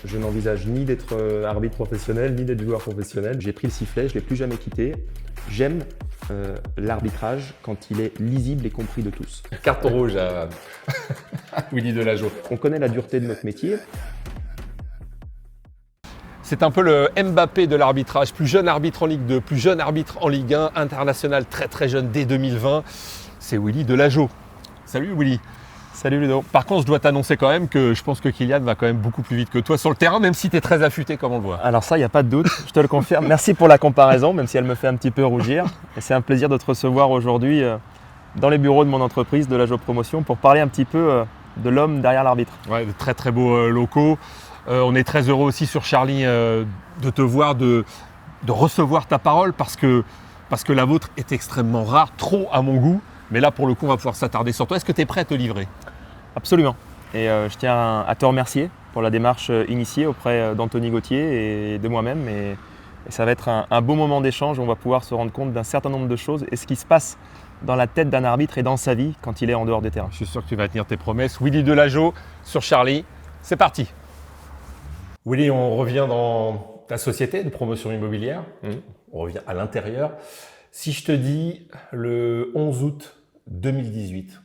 je n'envisage ni d'être arbitre professionnel, ni d'être joueur professionnel. J'ai pris le sifflet, je ne l'ai plus jamais quitté. J'aime l'arbitrage quand il est lisible et compris de tous. Carton rouge à Willy Delageau. On connaît la dureté de notre métier. C'est un peu le Mbappé de l'arbitrage, plus jeune arbitre en Ligue 2, plus jeune arbitre en Ligue 1, international très très jeune dès 2020. C'est Willy Delageau. Salut Willy. Salut Ludo. Par contre, je dois t'annoncer quand même que je pense que Kylian va quand même beaucoup plus vite que toi sur le terrain, même si tu es très affûté comme on le voit. Alors ça, il n'y a pas de doute, je te le confirme. Merci pour la comparaison, même si elle me fait un petit peu rougir. Et c'est un plaisir de te recevoir aujourd'hui dans les bureaux de mon entreprise, Delageau Promotion, pour parler un petit peu de l'homme derrière l'arbitre. Ouais, de très très beaux locaux. On est très heureux aussi sur Charlie de te voir, de recevoir ta parole parce que la vôtre est extrêmement rare, trop à mon goût. Mais là, pour le coup, on va pouvoir s'attarder sur toi. Est-ce que tu es prêt à te livrer ? Absolument. Et je tiens à te remercier pour la démarche initiée auprès d'Anthony Gauthier et de moi-même. Et ça va être un beau moment d'échange où on va pouvoir se rendre compte d'un certain nombre de choses et ce qui se passe dans la tête d'un arbitre et dans sa vie quand il est en dehors des terrains. Je suis sûr que tu vas tenir tes promesses. Willy Delageau sur Charlie, c'est parti. Willy, on revient dans ta société de promotion immobilière. On revient à l'intérieur. Si je te dis le 11 août 2018,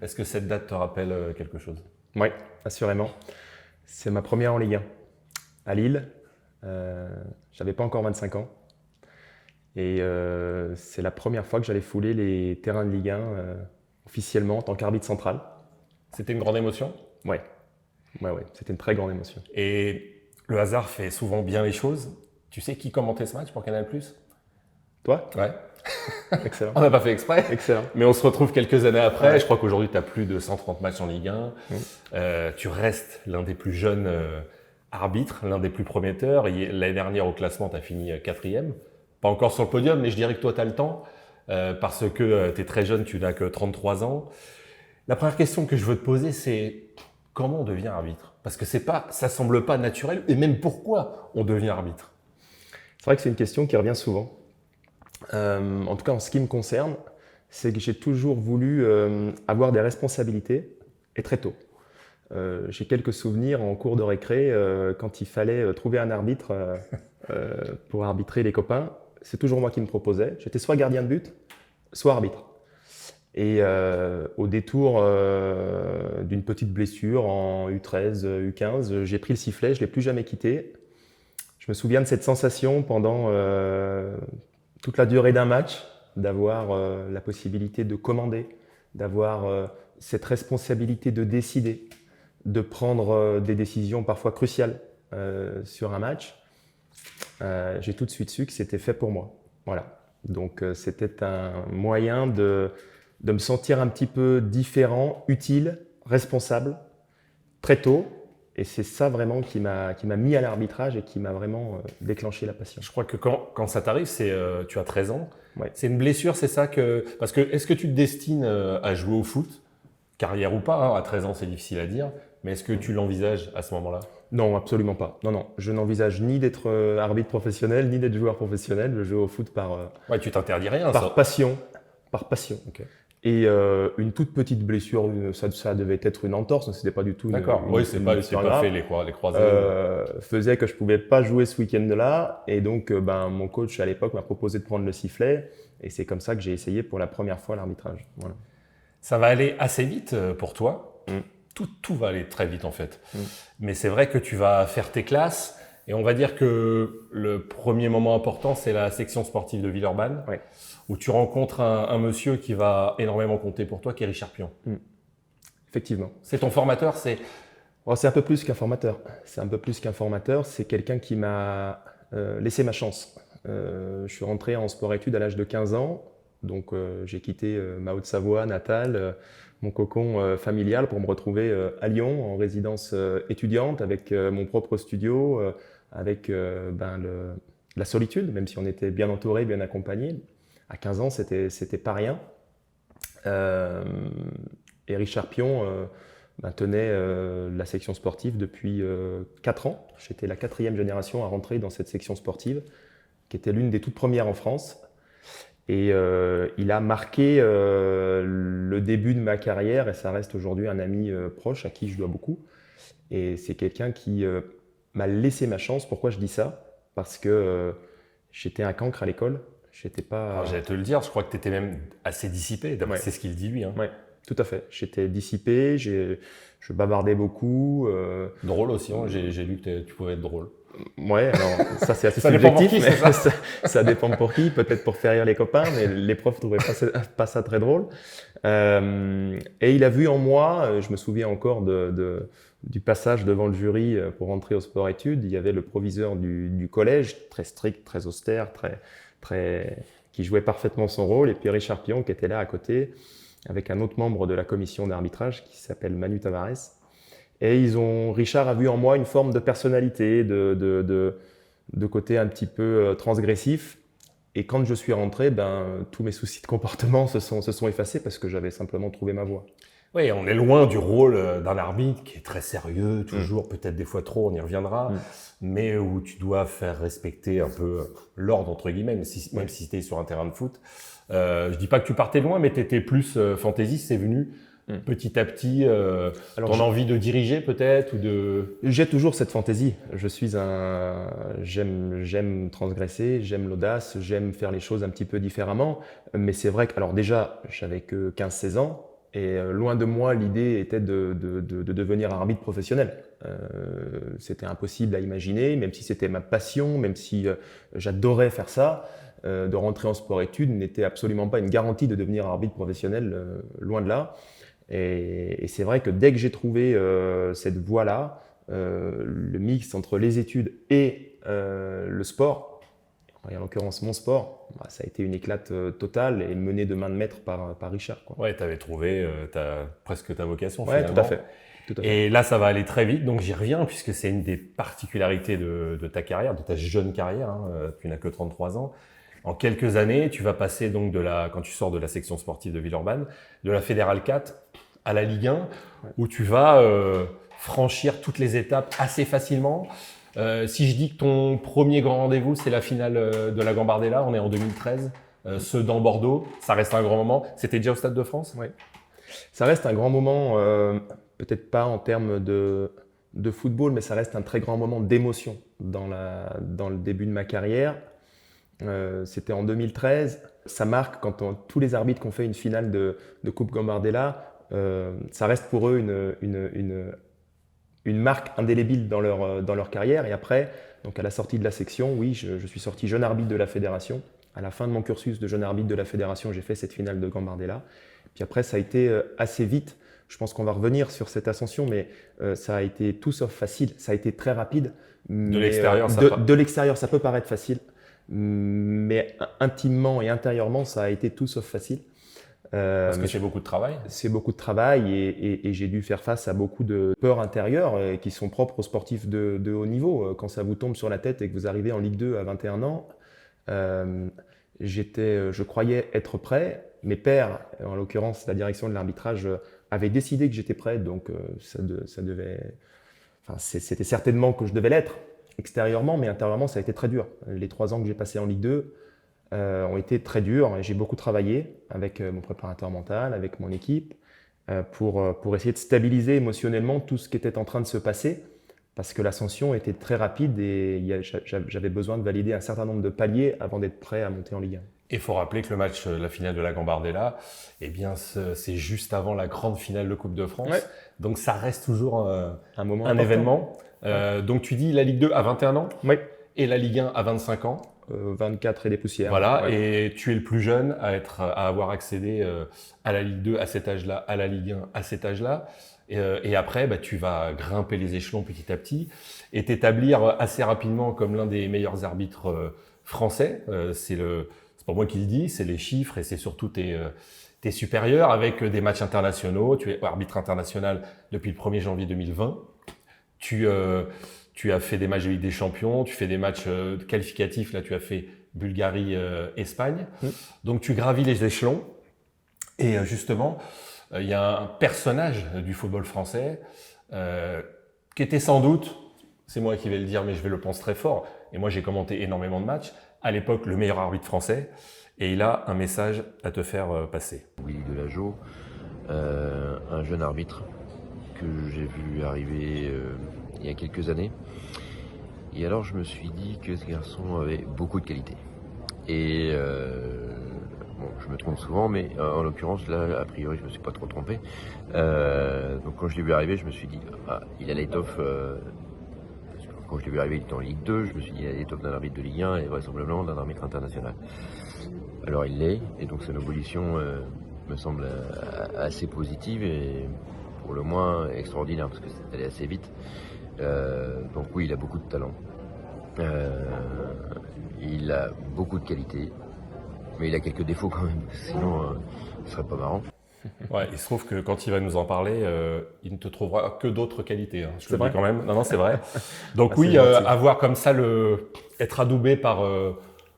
est-ce que cette date te rappelle quelque chose ? Oui, assurément. C'est ma première en Ligue 1 à Lille. J'avais pas encore 25 ans. Et c'est la première fois que j'allais fouler les terrains de Ligue 1 officiellement en tant qu'arbitre central. C'était une grande émotion ? Ouais, c'était une très grande émotion. Et le hasard fait souvent bien les choses. Tu sais qui commentait ce match pour Canal+? Toi ? Ouais. Excellent. On n'a pas fait exprès. Excellent. Mais on se retrouve quelques années après. Ouais. Je crois qu'aujourd'hui, tu as plus de 130 matchs en Ligue 1. Tu restes l'un des plus jeunes arbitres, l'un des plus prometteurs. L'année dernière, au classement, tu as fini 4e. Pas encore sur le podium, mais je dirais que toi, tu as le temps. Parce que tu es très jeune, tu n'as que 33 ans. La première question que je veux te poser, c'est comment on devient arbitre ? Parce que ça semble pas naturel. Et même pourquoi on devient arbitre ? C'est vrai que c'est une question qui revient souvent. En tout cas, en ce qui me concerne, c'est que j'ai toujours voulu avoir des responsabilités et très tôt. J'ai quelques souvenirs en cours de récré quand il fallait trouver un arbitre pour arbitrer les copains. C'est toujours moi qui me proposais. J'étais soit gardien de but, soit arbitre. Et au détour d'une petite blessure en U13, U15, j'ai pris le sifflet, je ne l'ai plus jamais quitté. Je me souviens de cette sensation pendant toute la durée d'un match, d'avoir la possibilité de commander, d'avoir cette responsabilité de décider, de prendre des décisions parfois cruciales sur un match. J'ai tout de suite su que c'était fait pour moi. Voilà. Donc c'était un moyen de me sentir un petit peu différent, utile, responsable, très tôt. Et c'est ça vraiment qui m'a mis à l'arbitrage et qui m'a vraiment déclenché la passion. Je crois que quand ça t'arrive, tu as 13 ans. Ouais. C'est une blessure, c'est ça que… Parce que est-ce que tu te destines à jouer au foot, carrière ou pas, hein, à 13 ans, c'est difficile à dire, mais est-ce que tu l'envisages à ce moment-là ? Non, absolument pas. Non, je n'envisage ni d'être arbitre professionnel, ni d'être joueur professionnel. Je joue au foot par tu t'interdis rien, ça. passion. Par passion. Okay. Et une toute petite blessure, ça devait être une entorse, c'était pas du tout D'accord, oui, c'est pas fait les croisés. Faisait que je pouvais pas jouer ce week-end-là. Et donc, mon coach à l'époque m'a proposé de prendre le sifflet. Et c'est comme ça que j'ai essayé pour la première fois l'arbitrage. Voilà. Ça va aller assez vite pour toi. Tout va aller très vite en fait. Mais c'est vrai que tu vas faire tes classes. Et on va dire que le premier moment important, c'est la section sportive de Villeurbanne, où tu rencontres un monsieur qui va énormément compter pour toi, qui est Richard Pion. Effectivement. C'est ton formateur, c'est un peu plus qu'un formateur. C'est un peu plus qu'un formateur. C'est quelqu'un qui m'a laissé ma chance. Je suis rentré en sport-études à l'âge de 15 ans. Donc, j'ai quitté ma Haute-Savoie natale, mon cocon familial pour me retrouver à Lyon en résidence étudiante avec mon propre studio, avec la solitude, même si on était bien entouré, bien accompagné. À 15 ans, c'était pas rien. Et Richard Pion tenait la section sportive depuis 4 ans. J'étais la 4e génération à rentrer dans cette section sportive, qui était l'une des toutes premières en France. Et il a marqué le début de ma carrière, et ça reste aujourd'hui un ami proche à qui je dois beaucoup. Et c'est quelqu'un qui m'a laissé ma chance. Pourquoi je dis ça? Parce que j'étais un cancre à l'école. J'étais pas. Alors, j'allais te le dire, je crois que tu étais même assez dissipé, Ouais. c'est ce qu'il dit lui. Hein. Ouais, tout à fait. J'étais dissipé, je bavardais beaucoup. Drôle aussi, hein. J'ai lu que tu pouvais être drôle. Ouais, alors ça c'est assez Ça dépend pour subjectif, qui, mais c'est ça dépend pour qui. Peut-être pour faire rire les copains, mais les profs trouvaient pas ça très drôle. Et il a vu en moi, je me souviens encore du passage devant le jury pour rentrer au sport-études. Il y avait le proviseur du collège, très strict, très austère, qui jouait parfaitement son rôle, et puis Richard Pion qui était là à côté, avec un autre membre de la commission d'arbitrage qui s'appelle Manu Tavares. Et Richard a vu en moi une forme de personnalité, de côté un petit peu transgressif. Et quand je suis rentré, tous mes soucis de comportement se sont effacés parce que j'avais simplement trouvé ma voie. Oui, on est loin du rôle d'un arbitre qui est très sérieux, toujours, peut-être des fois trop, on y reviendra, mais où tu dois faire respecter un peu l'ordre, entre guillemets, même si tu es sur un terrain de foot. Je dis pas que tu partais loin, mais tu étais plus fantaisiste, c'est venu petit à petit, ton envie de diriger peut-être ou de... J'ai toujours cette fantaisie. J'aime transgresser, j'aime l'audace, j'aime faire les choses un petit peu différemment. Mais c'est vrai que, alors déjà, j'avais que 15-16 ans et loin de moi l'idée était de devenir arbitre professionnel. C'était impossible à imaginer, même si c'était ma passion, même si j'adorais faire ça. De rentrer en sport-études n'était absolument pas une garantie de devenir arbitre professionnel, loin de là. Et c'est vrai que dès que j'ai trouvé cette voie-là, le mix entre les études et le sport, et en l'occurrence mon sport, ça a été une éclate totale et menée de main de maître par Richard, quoi. Ouais, tu avais trouvé presque ta vocation Ouais, finalement. tout à fait. Et là, ça va aller très vite, donc j'y reviens puisque c'est une des particularités de ta carrière, de ta jeune carrière, hein, tu n'as que 33 ans. En quelques années, tu vas passer donc quand tu sors de la section sportive de Villeurbanne, de la Fédérale 4 à la Ligue 1, où tu vas franchir toutes les étapes assez facilement. Si je dis que ton premier grand rendez-vous, c'est la finale de la Gambardella, on est en 2013, ceux dans Bordeaux, ça reste un grand moment. C'était déjà au Stade de France? Oui. Ça reste un grand moment, peut-être pas en termes de football, mais ça reste un très grand moment d'émotion dans le début de ma carrière. C'était en 2013. Ça marque quand tous les arbitres qui ont fait une finale de Coupe Gambardella, ça reste pour eux une marque indélébile dans leur carrière. Et après, donc à la sortie de la section, oui, je suis sorti jeune arbitre de la fédération. À la fin de mon cursus de jeune arbitre de la fédération, j'ai fait cette finale de Gambardella. Puis après, ça a été assez vite. Je pense qu'on va revenir sur cette ascension, mais ça a été tout sauf facile. Ça a été très rapide. De l'extérieur, de l'extérieur, ça peut paraître facile. Mais intimement et intérieurement, ça a été tout sauf facile. Parce que c'est beaucoup de travail. C'est beaucoup de travail et j'ai dû faire face à beaucoup de peurs intérieures qui sont propres aux sportifs de haut niveau. Quand ça vous tombe sur la tête et que vous arrivez en Ligue 2 à 21 ans, je croyais être prêt. Mes pairs, en l'occurrence la direction de l'arbitrage, avaient décidé que j'étais prêt, donc c'était certainement que je devais l'être extérieurement, mais intérieurement ça a été très dur. Les 3 ans que j'ai passés en Ligue 2 ont été très durs et j'ai beaucoup travaillé avec mon préparateur mental, avec mon équipe, pour essayer de stabiliser émotionnellement tout ce qui était en train de se passer, parce que l'ascension était très rapide et j'avais besoin de valider un certain nombre de paliers avant d'être prêt à monter en Ligue 1. Et il faut rappeler que le match, la finale de la Gambardella, eh bien, c'est juste avant la grande finale de Coupe de France. Ouais. Donc ça reste toujours un événement. Donc tu dis la Ligue 2 à 21 ans, oui, et la Ligue 1 à 25 ans. 24 et des poussières. Voilà, ouais. Et tu es le plus jeune à avoir accédé à la Ligue 2 à cet âge-là, à la Ligue 1 à cet âge-là. Et après, tu vas grimper les échelons petit à petit et t'établir assez rapidement comme l'un des meilleurs arbitres français. C'est pas moi qui le dis, c'est les chiffres et c'est surtout tes supérieurs avec des matchs internationaux. Tu es arbitre international depuis le 1er janvier 2020. Tu as fait des matchs de Ligue des Champions, tu fais des matchs qualificatifs. Là, tu as fait Bulgarie, Espagne. Donc, tu gravis les échelons. Et justement, il y a un personnage du football français qui était sans doute, c'est moi qui vais le dire, mais je vais le penser très fort. Et moi, j'ai commenté énormément de matchs. À l'époque, le meilleur arbitre français. Et il a un message à te faire passer. Willy Delageau, un jeune arbitre que j'ai vu arriver il y a quelques années Et alors je me suis dit que ce garçon avait beaucoup de qualité. Et bon, je me trompe souvent, mais en l'occurrence, là, a priori, je me suis pas trop trompé. Donc quand je l'ai vu arriver, je me suis dit, ah, il a l'étoffe. Parce que quand je l'ai vu arriver, il était en Ligue 2, je me suis dit, il a l'étoffe d'un arbitre de Ligue 1 et vraisemblablement d'un arbitre international. Alors il l'est, et donc son évolution me semble assez positive et pour le moins extraordinaire, parce que c'est allé assez vite. Donc oui, il a beaucoup de talent. Il a beaucoup de qualité, mais il a quelques défauts quand même, sinon ce serait pas marrant. Ouais, il se trouve que quand il va nous en parler, il ne te trouvera que d'autres qualités. Hein. Je te C'est le dis vrai quand même. Non, non, c'est vrai. Donc Ah, c'est oui, gentil. avoir comme ça être adoubé par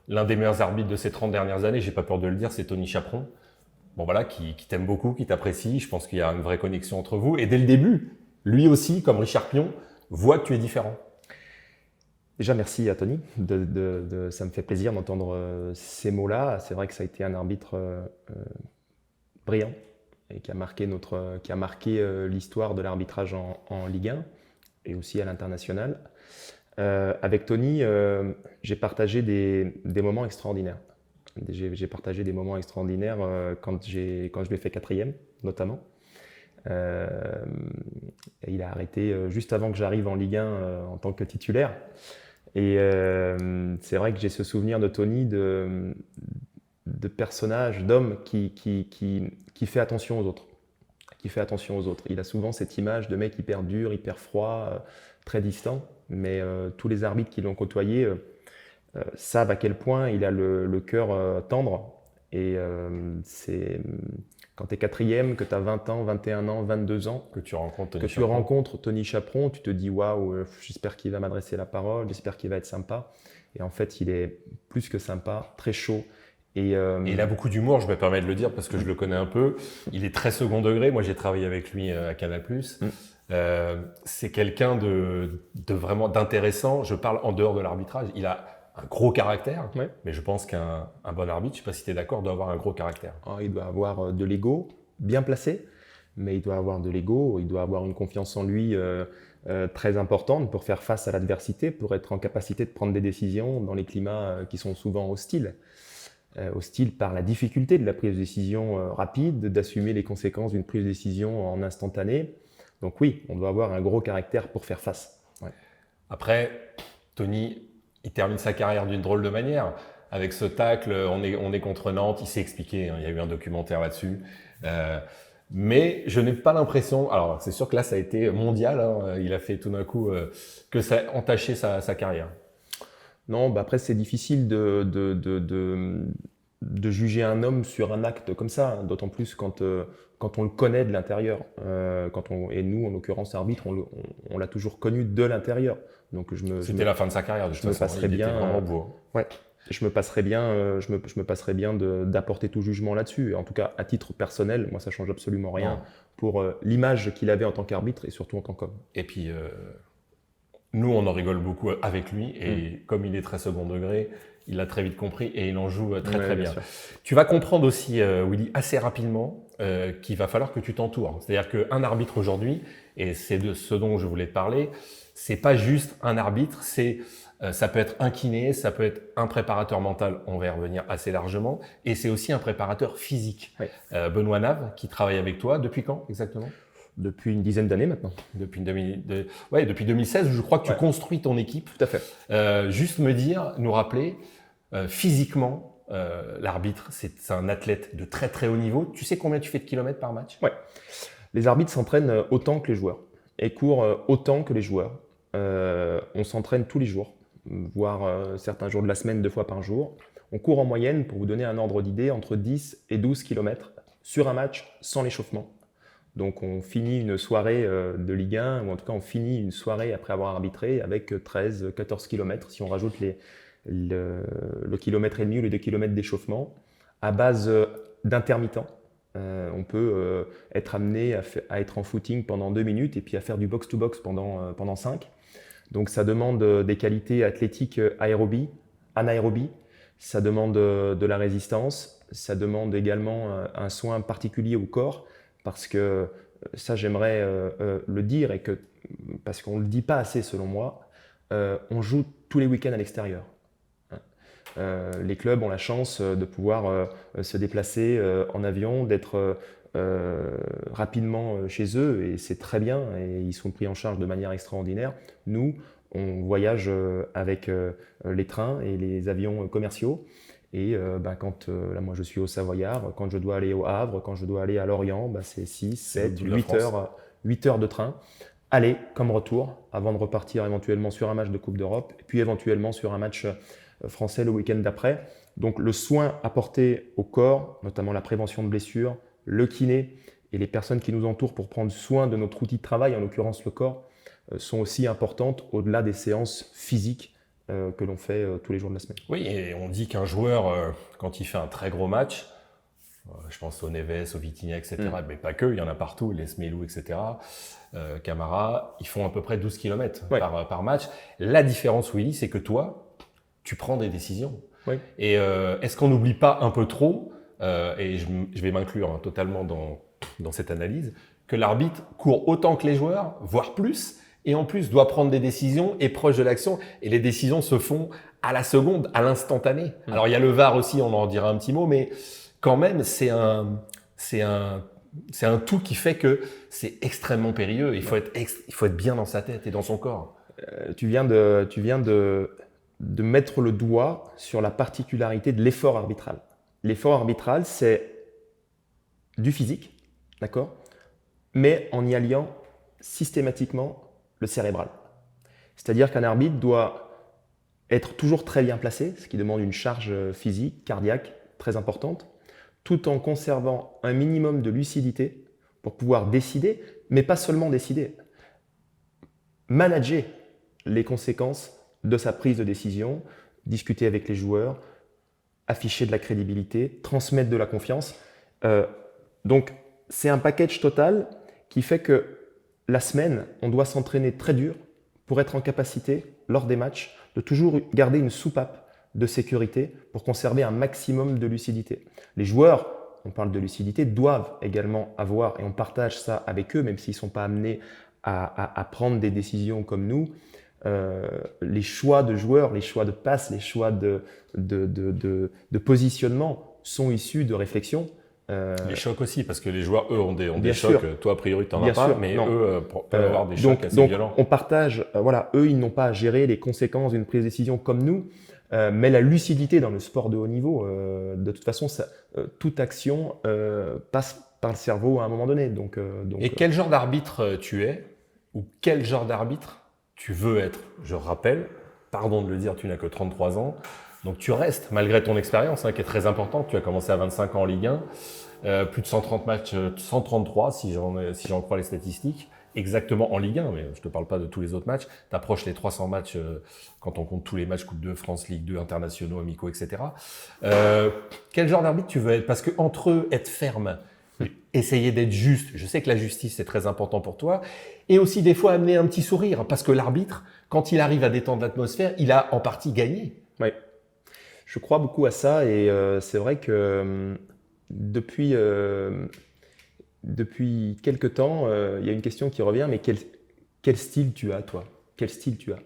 l'un des meilleurs arbitres de ces 30 dernières années, j'ai pas peur de le dire, c'est Tony Chaperon. Bon voilà, qui t'aime beaucoup, qui t'apprécie. Je pense qu'il y a une vraie connexion entre vous. Et dès le début, lui aussi, comme Richard Pion, voit que tu es différent. Déjà, merci à Tony. Ça me fait plaisir d'entendre ces mots-là. C'est vrai que ça a été un arbitre brillant et qui a marqué l'histoire de l'arbitrage en Ligue 1 et aussi à l'international. Avec Tony, j'ai partagé des moments extraordinaires. J'ai partagé des moments extraordinaires quand je l'ai fait quatrième, notamment. Il a arrêté juste avant que j'arrive en Ligue 1 en tant que titulaire. Et c'est vrai que j'ai ce souvenir de Tony, de personnage, d'homme qui fait attention aux autres. Qui fait attention aux autres. Il a souvent cette image de mec hyper dur, hyper froid, très distant. Mais tous les arbitres qui l'ont côtoyé savent à quel point il a le cœur tendre. Et c'est quand tu es quatrième, que tu as 20 ans, 21 ans, 22 ans, Que tu rencontres Tony que tu Chaperon. rencontres Tony Chaperon, tu te dis waouh, j'espère qu'il va m'adresser la parole, j'espère qu'il va être sympa. Et en fait, il est plus que sympa, très chaud. Et Et il a beaucoup d'humour, je me permets de le dire parce que je le connais un peu. Il est très second degré. Moi, j'ai travaillé avec lui à Canal+. C'est quelqu'un de vraiment d'intéressant. Je parle en dehors de l'arbitrage. Il a un gros caractère, Ouais. mais je pense qu'un bon arbitre, je ne sais pas si tu es d'accord, doit avoir un gros caractère. il doit avoir de l'ego, bien placé, mais il doit avoir de l'ego, il doit avoir une confiance en lui très importante pour faire face à l'adversité, pour être en capacité de prendre des décisions dans les climats qui sont souvent hostiles. Hostile par la difficulté de la prise de décision rapide, d'assumer les conséquences d'une prise de décision en instantané. Donc oui, on doit avoir un gros caractère pour faire face. Ouais. Après, Tony, il termine sa carrière d'une drôle de manière. Avec ce tacle, on est contre Nantes, il s'est expliqué, hein, il y a eu un documentaire là-dessus. Mais je n'ai pas l'impression, alors c'est sûr que là ça a été mondial, hein, il a fait tout d'un coup que ça a entaché sa carrière. Non, après c'est difficile de juger un homme sur un acte comme ça, hein, d'autant plus quand on le connaît de l'intérieur. Et nous, en l'occurrence arbitre, on l'a toujours connu de l'intérieur. Donc C'était la fin de sa carrière de toute façon, il était vraiment beau. Ouais. Je me passerais bien d'apporter tout jugement là-dessus. Et en tout cas, à titre personnel, moi ça change absolument rien pour l'image qu'il avait en tant qu'arbitre et surtout en tant qu'homme. Et puis nous, on en rigole beaucoup avec lui et comme il est très second degré, il a très vite compris et il en joue très bien. Tu vas comprendre aussi, Willy, assez rapidement qu'il va falloir que tu t'entoures. C'est-à-dire qu'un arbitre aujourd'hui, et c'est de ce dont je voulais te parler, c'est pas juste un arbitre, ça peut être un kiné, ça peut être un préparateur mental, on va y revenir assez largement, et c'est aussi un préparateur physique. Oui. Benoît Nave, qui travaille avec toi, depuis quand exactement ? Depuis une dizaine d'années maintenant. Depuis 2016, je crois que tu construis ton équipe. Tout à fait. Juste nous rappeler, physiquement, l'arbitre, c'est un athlète de très très haut niveau. Tu sais combien tu fais de kilomètres par match ? Ouais. Les arbitres s'entraînent autant que les joueurs et courent autant que les joueurs. On s'entraîne tous les jours, voire certains jours de la semaine, 2 fois par jour. On court en moyenne, pour vous donner un ordre d'idée, entre 10 et 12 km sur un match sans l'échauffement. Donc on finit une soirée de Ligue 1, ou en tout cas on finit une soirée après avoir arbitré avec 13-14 km, si on rajoute le kilomètre et demi ou les 2 km d'échauffement, à base d'intermittents. On peut être amené à être en footing pendant 2 minutes et puis à faire du box-to-box pendant 5. Donc ça demande des qualités athlétiques anaérobie, ça demande de la résistance, ça demande également un soin particulier au corps, parce que ça j'aimerais le dire, parce qu'on ne le dit pas assez selon moi, on joue tous les week-ends à l'extérieur. Les clubs ont la chance de pouvoir se déplacer en avion, d'être rapidement chez eux, et c'est très bien, et ils sont pris en charge de manière extraordinaire. Nous, on voyage avec les trains et les avions commerciaux. Et quand là, moi je suis au Savoyard, quand je dois aller au Havre, quand je dois aller à Lorient, c'est 6, 7, 8 heures de train. Aller comme retour, avant de repartir éventuellement sur un match de Coupe d'Europe, et puis éventuellement sur un match français le week-end d'après. Donc le soin apporté au corps, notamment la prévention de blessures, le kiné et les personnes qui nous entourent pour prendre soin de notre outil de travail, en l'occurrence le corps, sont aussi importantes au-delà des séances physiques que l'on fait tous les jours de la semaine. Oui, et on dit qu'un joueur, quand il fait un très gros match, je pense au Neves, au Vitinha, etc., mais pas que, il y en a partout, les Smelou, etc., Camara, ils font à peu près 12 km par match. La différence, Willy, c'est que toi, tu prends des décisions. Oui. Et est-ce qu'on n'oublie pas un peu trop, et je vais m'inclure totalement dans cette analyse, que l'arbitre court autant que les joueurs, voire plus, et en plus doit prendre des décisions, est proche de l'action, et les décisions se font à la seconde, à l'instantané. Alors il y a le VAR aussi, on en dira un petit mot, mais quand même c'est un tout qui fait que c'est extrêmement périlleux. Il faut être bien dans sa tête et dans son corps. Tu viens de mettre le doigt sur la particularité de l'effort arbitral. L'effort arbitral, c'est du physique, d'accord, mais en y alliant systématiquement le cérébral. C'est-à-dire qu'un arbitre doit être toujours très bien placé, ce qui demande une charge physique, cardiaque très importante, tout en conservant un minimum de lucidité pour pouvoir décider, mais pas seulement décider, manager les conséquences de sa prise de décision, discuter avec les joueurs, afficher de la crédibilité, transmettre de la confiance. Donc, c'est un package total qui fait que la semaine, on doit s'entraîner très dur pour être en capacité, lors des matchs, de toujours garder une soupape de sécurité pour conserver un maximum de lucidité. Les joueurs, on parle de lucidité, doivent également avoir, et on partage ça avec eux, même s'ils ne sont pas amenés à prendre des décisions comme nous, les choix de joueurs, les choix de passes, les choix de positionnement sont issus de réflexion. Les chocs aussi, parce que les joueurs, eux, ont des sûr. chocs. Toi, a priori, tu n'en as Bien pas, sûr, mais non. eux peuvent avoir des chocs assez violents. On partage, eux, ils n'ont pas à gérer les conséquences d'une prise de décision comme nous, mais la lucidité dans le sport de haut niveau, de toute façon, toute action passe par le cerveau à un moment donné. Et quel genre d'arbitre tu es, ou quel genre d'arbitre tu veux être? Je rappelle, pardon de le dire, tu n'as que 33 ans, donc tu restes, malgré ton expérience, qui est très importante. Tu as commencé à 25 ans en Ligue 1, plus de 130 matchs, 133 si j'en crois les statistiques, exactement en Ligue 1, mais je ne te parle pas de tous les autres matchs. Tu approches les 300 matchs quand on compte tous les matchs Coupe de France, Ligue 2, internationaux, amicaux, etc. Quel genre d'arbitre tu veux être? Parce qu'entre eux, être ferme, essayer d'être juste, je sais que la justice c'est très important pour toi, et aussi des fois amener un petit sourire, parce que l'arbitre, quand il arrive à détendre l'atmosphère, il a en partie gagné. Oui, je crois beaucoup à ça, et c'est vrai que depuis quelque temps, il y a une question qui revient, mais quel style tu as, toi? Quel style tu as?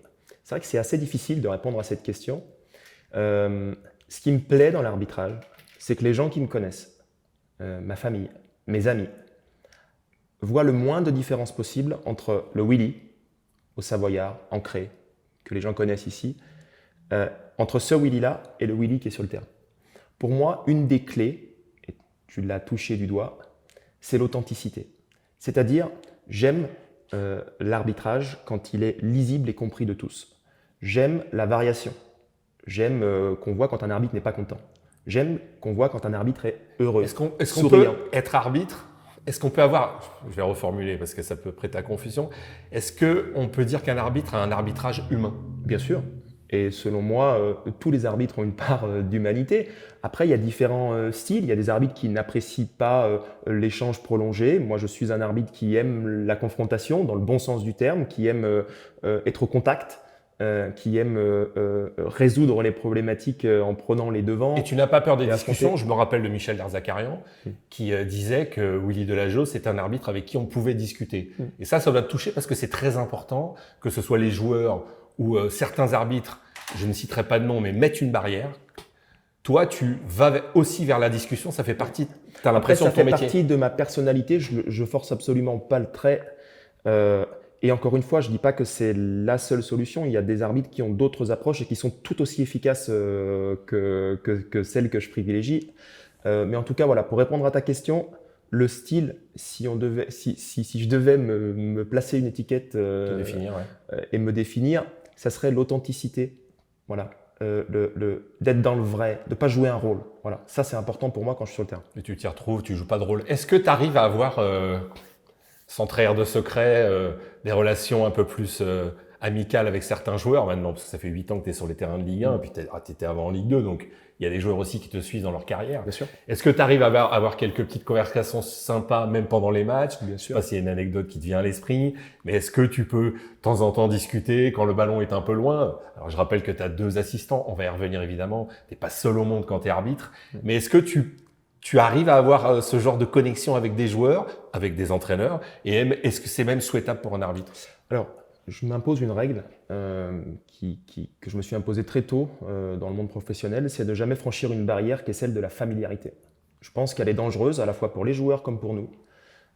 C'est vrai que c'est assez difficile de répondre à cette question. Ce qui me plaît dans l'arbitrage, c'est que les gens qui me connaissent, ma famille, mes amis, voient le moins de différence possible entre le Willy, au Savoyard, ancré, que les gens connaissent ici, entre ce Willy-là et le Willy qui est sur le terrain. Pour moi, une des clés, et tu l'as touché du doigt, c'est l'authenticité. C'est-à-dire, j'aime l'arbitrage quand il est lisible et compris de tous. J'aime la variation. J'aime qu'on voit quand un arbitre n'est pas content. J'aime qu'on voit quand un arbitre est heureux, Est-ce qu'on souriant. peut être arbitre? Est-ce qu'on peut avoir, je vais reformuler parce que ça peut prêter à confusion, est-ce qu'on peut dire qu'un arbitre a un arbitrage humain? Bien sûr. Et selon moi, tous les arbitres ont une part d'humanité. Après, il y a différents styles. Il y a des arbitres qui n'apprécient pas l'échange prolongé. Moi, je suis un arbitre qui aime la confrontation, dans le bon sens du terme, qui aime être au contact, qui aime résoudre les problématiques en prenant les devants. Et tu n'as pas peur des Et discussions? affronter. Je me rappelle de Michel Derzakarian qui disait que Willy Delageau, c'est un arbitre avec qui on pouvait discuter. Et ça doit te toucher parce que c'est très important que ce soit les joueurs où certains arbitres, je ne citerai pas de nom, mais mettent une barrière, toi, tu vas aussi vers la discussion, ça fait partie, tu as l'impression de ton métier. Ça fait partie de ma personnalité, je force absolument pas le trait. Et encore une fois, je ne dis pas que c'est la seule solution. Il y a des arbitres qui ont d'autres approches et qui sont tout aussi efficaces que celles que je privilégie. Mais en tout cas, voilà, pour répondre à ta question, le style, si je devais me placer une étiquette et me définir, ça serait l'authenticité. Voilà. D'être dans le vrai, de ne pas jouer un rôle. Voilà. Ça, c'est important pour moi quand je suis sur le terrain. Et tu t'y retrouves, tu ne joues pas de rôle. Est-ce que tu arrives à avoir, sans trahir de secret, des relations un peu plus amicales avec certains joueurs maintenant? Parce que ça fait 8 ans que tu es sur les terrains de Ligue 1, et puis tu étais avant en Ligue 2, donc il y a des joueurs aussi qui te suivent dans leur carrière. Bien sûr. Est-ce que tu arrives à avoir quelques petites conversations sympas, même pendant les matchs? Bien sûr. Je sais pas s'il y a une anecdote qui te vient à l'esprit, mais est-ce que tu peux de temps en temps discuter quand le ballon est un peu loin? Alors je rappelle que tu as 2 assistants, on va y revenir évidemment, tu n'es pas seul au monde quand tu es arbitre, mais est-ce que tu arrives à avoir ce genre de connexion avec des joueurs, avec des entraîneurs, et est-ce que c'est même souhaitable pour un arbitre? Alors, je m'impose une règle que je me suis imposée très tôt dans le monde professionnel, c'est de jamais franchir une barrière qui est celle de la familiarité. Je pense qu'elle est dangereuse à la fois pour les joueurs comme pour nous.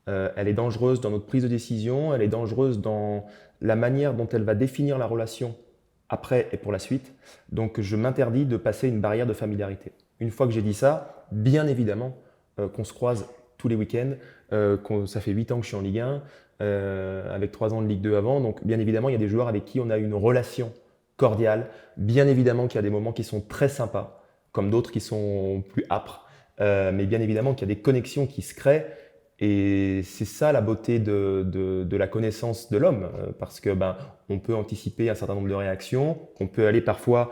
Elle est dangereuse dans notre prise de décision, elle est dangereuse dans la manière dont elle va définir la relation après et pour la suite. Donc je m'interdis de passer une barrière de familiarité. Une fois que j'ai dit ça, bien évidemment qu'on se croise tous les week-ends, ça fait 8 ans que je suis en Ligue 1, avec 3 ans de Ligue 2 avant, donc bien évidemment il y a des joueurs avec qui on a une relation cordiale, bien évidemment qu'il y a des moments qui sont très sympas, comme d'autres qui sont plus âpres, mais bien évidemment qu'il y a des connexions qui se créent, et c'est ça la beauté de la connaissance de l'homme, parce que on peut anticiper un certain nombre de réactions, on peut aller parfois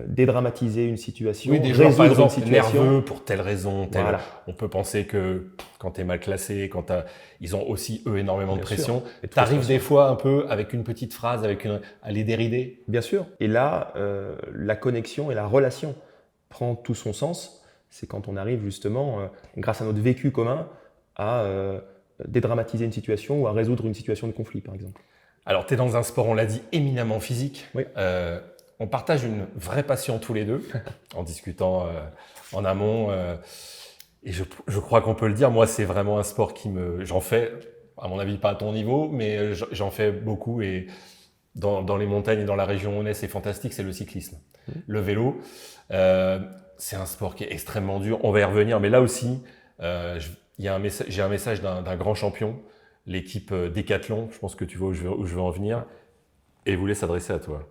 dédramatiser une situation, oui, des joueurs par exemple une situation nerveux pour telle raison, telle. Voilà. On peut penser que quand tu es mal classé, ils ont aussi eux énormément Bien de pression. Tu arrives des fois un peu avec une petite phrase, à les dérider. Bien sûr. Et là, la connexion et la relation prend tout son sens. C'est quand on arrive justement, grâce à notre vécu commun, à dédramatiser une situation ou à résoudre une situation de conflit, par exemple. Alors, tu es dans un sport, on l'a dit, éminemment physique. Oui. On partage une vraie passion tous les deux, en discutant en amont. Et je crois qu'on peut le dire, moi, c'est vraiment un sport j'en fais, à mon avis, pas à ton niveau, mais j'en fais beaucoup. Et dans les montagnes et dans la région où on est, c'est fantastique, c'est le cyclisme. Le vélo, c'est un sport qui est extrêmement dur. On va y revenir, mais là aussi, j'ai un message d'un grand champion, l'équipe Décathlon. Je pense que tu vois où je veux en venir. Et il voulait s'adresser à toi.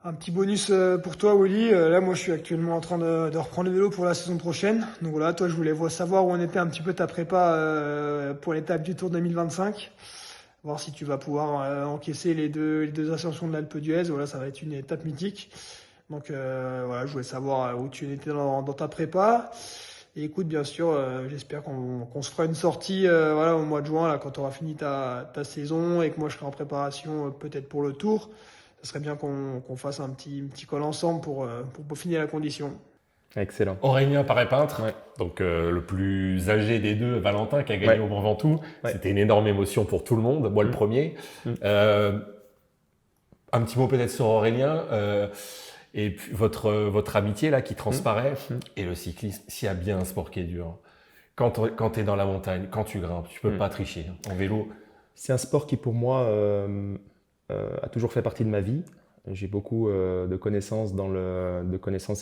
Un petit bonus pour toi, Willy. Là, moi, je suis actuellement en train de reprendre le vélo pour la saison prochaine. Donc voilà, toi, je voulais savoir où on était un petit peu ta prépa pour l'étape du Tour 2025. Voir si tu vas pouvoir encaisser les deux ascensions de l'Alpe d'Huez. Voilà, ça va être une étape mythique. Donc voilà, je voulais savoir où tu étais dans ta prépa. Et écoute, bien sûr, j'espère qu'on se fera une sortie au mois de juin, là, quand tu auras fini ta saison et que moi, je serai en préparation peut-être pour le Tour. Ce serait bien qu'on fasse un petit call ensemble pour peaufiner la condition. Excellent. Aurélien Paré-Peintre, donc le plus âgé des deux, Valentin, qui a gagné au Mont Ventoux. Ouais. C'était une énorme émotion pour tout le monde, moi le premier. Un petit mot peut-être sur Aurélien, et puis votre amitié là qui transparaît, et le cyclisme. S'il y a bien un sport qui est dur, quand tu es dans la montagne, quand tu grimpes, tu peux pas tricher. En vélo. C'est un sport qui pour moi a toujours fait partie de ma vie. J'ai beaucoup de connaissances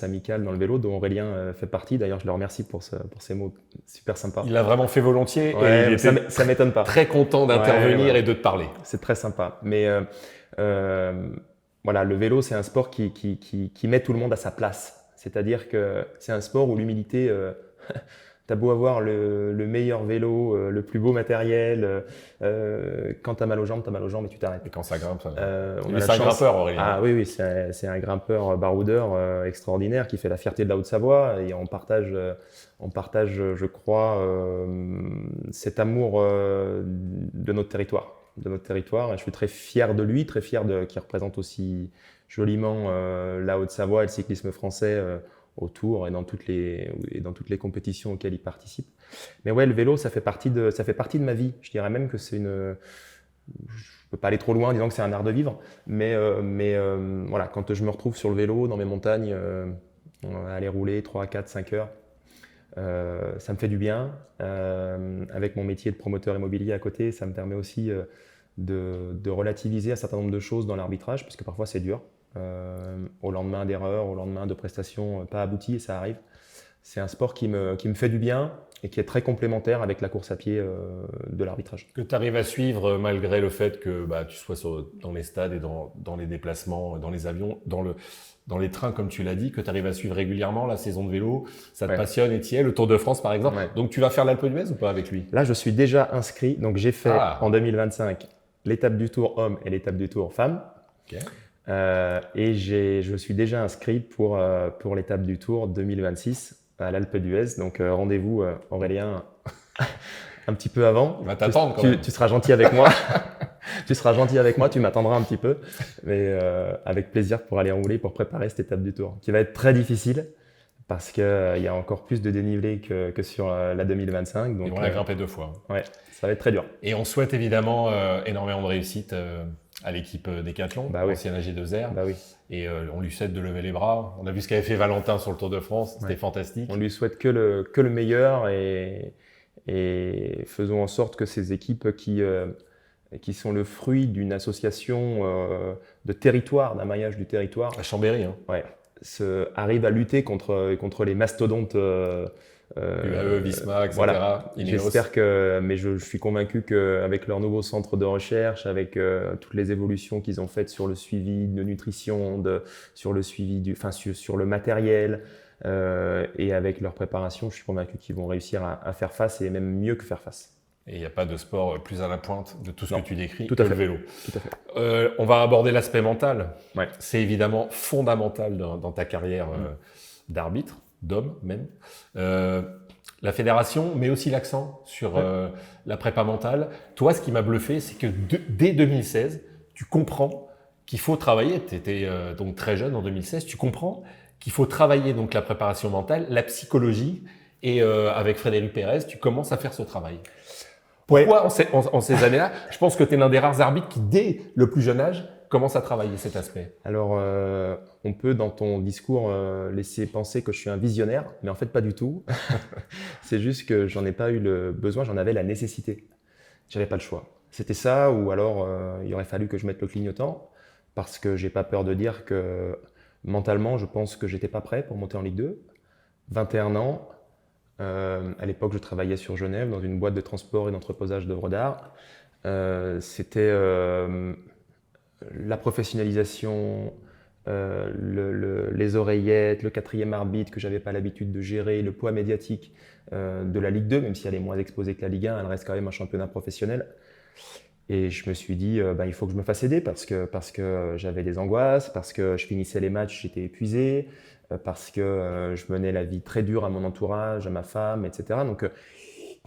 amicales dans le vélo, dont Aurélien fait partie. D'ailleurs, je le remercie pour ces mots super sympas. Il l'a vraiment fait volontiers ouais, et il était ça m'étonne pas. Très content d'intervenir et de te parler. C'est très sympa. Mais voilà, le vélo, c'est un sport qui met tout le monde à sa place. C'est-à-dire que c'est un sport où l'humilité... T'as beau avoir le meilleur vélo, le plus beau matériel, quand t'as mal aux jambes et tu t'arrêtes. Et quand ça grimpe, c'est un grimpeur, Aurélien. Ah oui, c'est un grimpeur baroudeur extraordinaire qui fait la fierté de la Haute-Savoie et on partage, je crois, cet amour de notre territoire. Et je suis très fier de lui, très fier qu'il représente aussi joliment la Haute-Savoie et le cyclisme français autour et dans toutes les compétitions auxquelles il participe. Mais ouais, le vélo, ça fait partie de ma vie. Je dirais même que c'est je peux pas aller trop loin en disant que c'est un art de vivre, mais voilà, quand je me retrouve sur le vélo, dans mes montagnes, on va aller rouler 3, 4, 5 heures, ça me fait du bien. Avec mon métier de promoteur immobilier à côté, ça me permet aussi de relativiser un certain nombre de choses dans l'arbitrage, parce que parfois c'est dur. Au lendemain d'erreurs, au lendemain de prestations pas abouties, et ça arrive. C'est un sport qui me fait du bien et qui est très complémentaire avec la course à pied de l'arbitrage. Que tu arrives à suivre malgré le fait que tu sois dans les stades et dans les déplacements, dans les avions, dans les trains, comme tu l'as dit, que tu arrives à suivre régulièrement la saison de vélo, ça te passionne et t'y es, le Tour de France par exemple. Ouais. Donc tu vas faire l'Alpe d'Huez ou pas avec lui? Là, je suis déjà inscrit, donc j'ai fait en 2025 l'étape du Tour homme et l'étape du Tour femme. Okay. Et je suis déjà inscrit pour l'étape du Tour 2026 à l'Alpe d'Huez. Donc rendez-vous Aurélien un petit peu avant. On va t'attendre quand même. Tu seras gentil avec moi. Tu seras gentil avec moi, tu m'attendras un petit peu. Mais avec plaisir pour aller rouler, pour préparer cette étape du Tour, qui va être très difficile parce qu'il y a encore plus de dénivelé que sur la 2025. Donc, on l'a grimpé 2 fois. Ouais, ça va être très dur. Et on souhaite évidemment énormément de réussite à l'équipe Décathlon, ancienne AG2R. Oui. Et on lui souhaite de lever les bras. On a vu ce qu'avait fait Valentin sur le Tour de France, c'était fantastique. On lui souhaite que le meilleur et faisons en sorte que ces équipes qui sont le fruit d'une association de territoire, d'un maillage du territoire. À Chambéry. Arrivent à lutter contre les mastodontes. UAE, Visma, etc. Voilà. J'espère mais je suis convaincu qu'avec leur nouveau centre de recherche, avec toutes les évolutions qu'ils ont faites sur le suivi de nutrition, sur le suivi sur le matériel, et avec leur préparation, je suis convaincu qu'ils vont réussir à faire face et même mieux que faire face. Et il n'y a pas de sport plus à la pointe de tout ce que tu décris que le vélo. Tout à fait. On va aborder l'aspect mental. Ouais. C'est évidemment fondamental dans ta carrière d'arbitre, d'homme même. La fédération met aussi l'accent sur la prépa mentale. Toi, ce qui m'a bluffé, c'est que dès 2016, tu comprends qu'il faut travailler. Tu étais donc très jeune en 2016. Tu comprends qu'il faut travailler donc la préparation mentale, la psychologie. Et avec Frédéric Pérez, tu commences à faire ce travail. Pourquoi en ces années-là? Je pense que tu es l'un des rares arbitres qui, dès le plus jeune âge, commence à travailler cet aspect. Alors, on peut, dans ton discours, laisser penser que je suis un visionnaire, mais en fait, pas du tout. C'est juste que j'en ai pas eu le besoin, j'en avais la nécessité. J'avais pas le choix. C'était ça, ou alors il aurait fallu que je mette le clignotant, parce que j'ai pas peur de dire que mentalement, je pense que j'étais pas prêt pour monter en Ligue 2. 21 ans. À l'époque, je travaillais sur Genève dans une boîte de transport et d'entreposage d'œuvres d'art. C'était la professionnalisation, les oreillettes, le 4e arbitre que j'avais pas l'habitude de gérer, le poids médiatique de la Ligue 2, même si elle est moins exposée que la Ligue 1, elle reste quand même un championnat professionnel. Et je me suis dit, il faut que je me fasse aider parce que j'avais des angoisses, parce que je finissais les matchs, j'étais épuisé, parce que je menais la vie très dure à mon entourage, à ma femme, etc. Donc,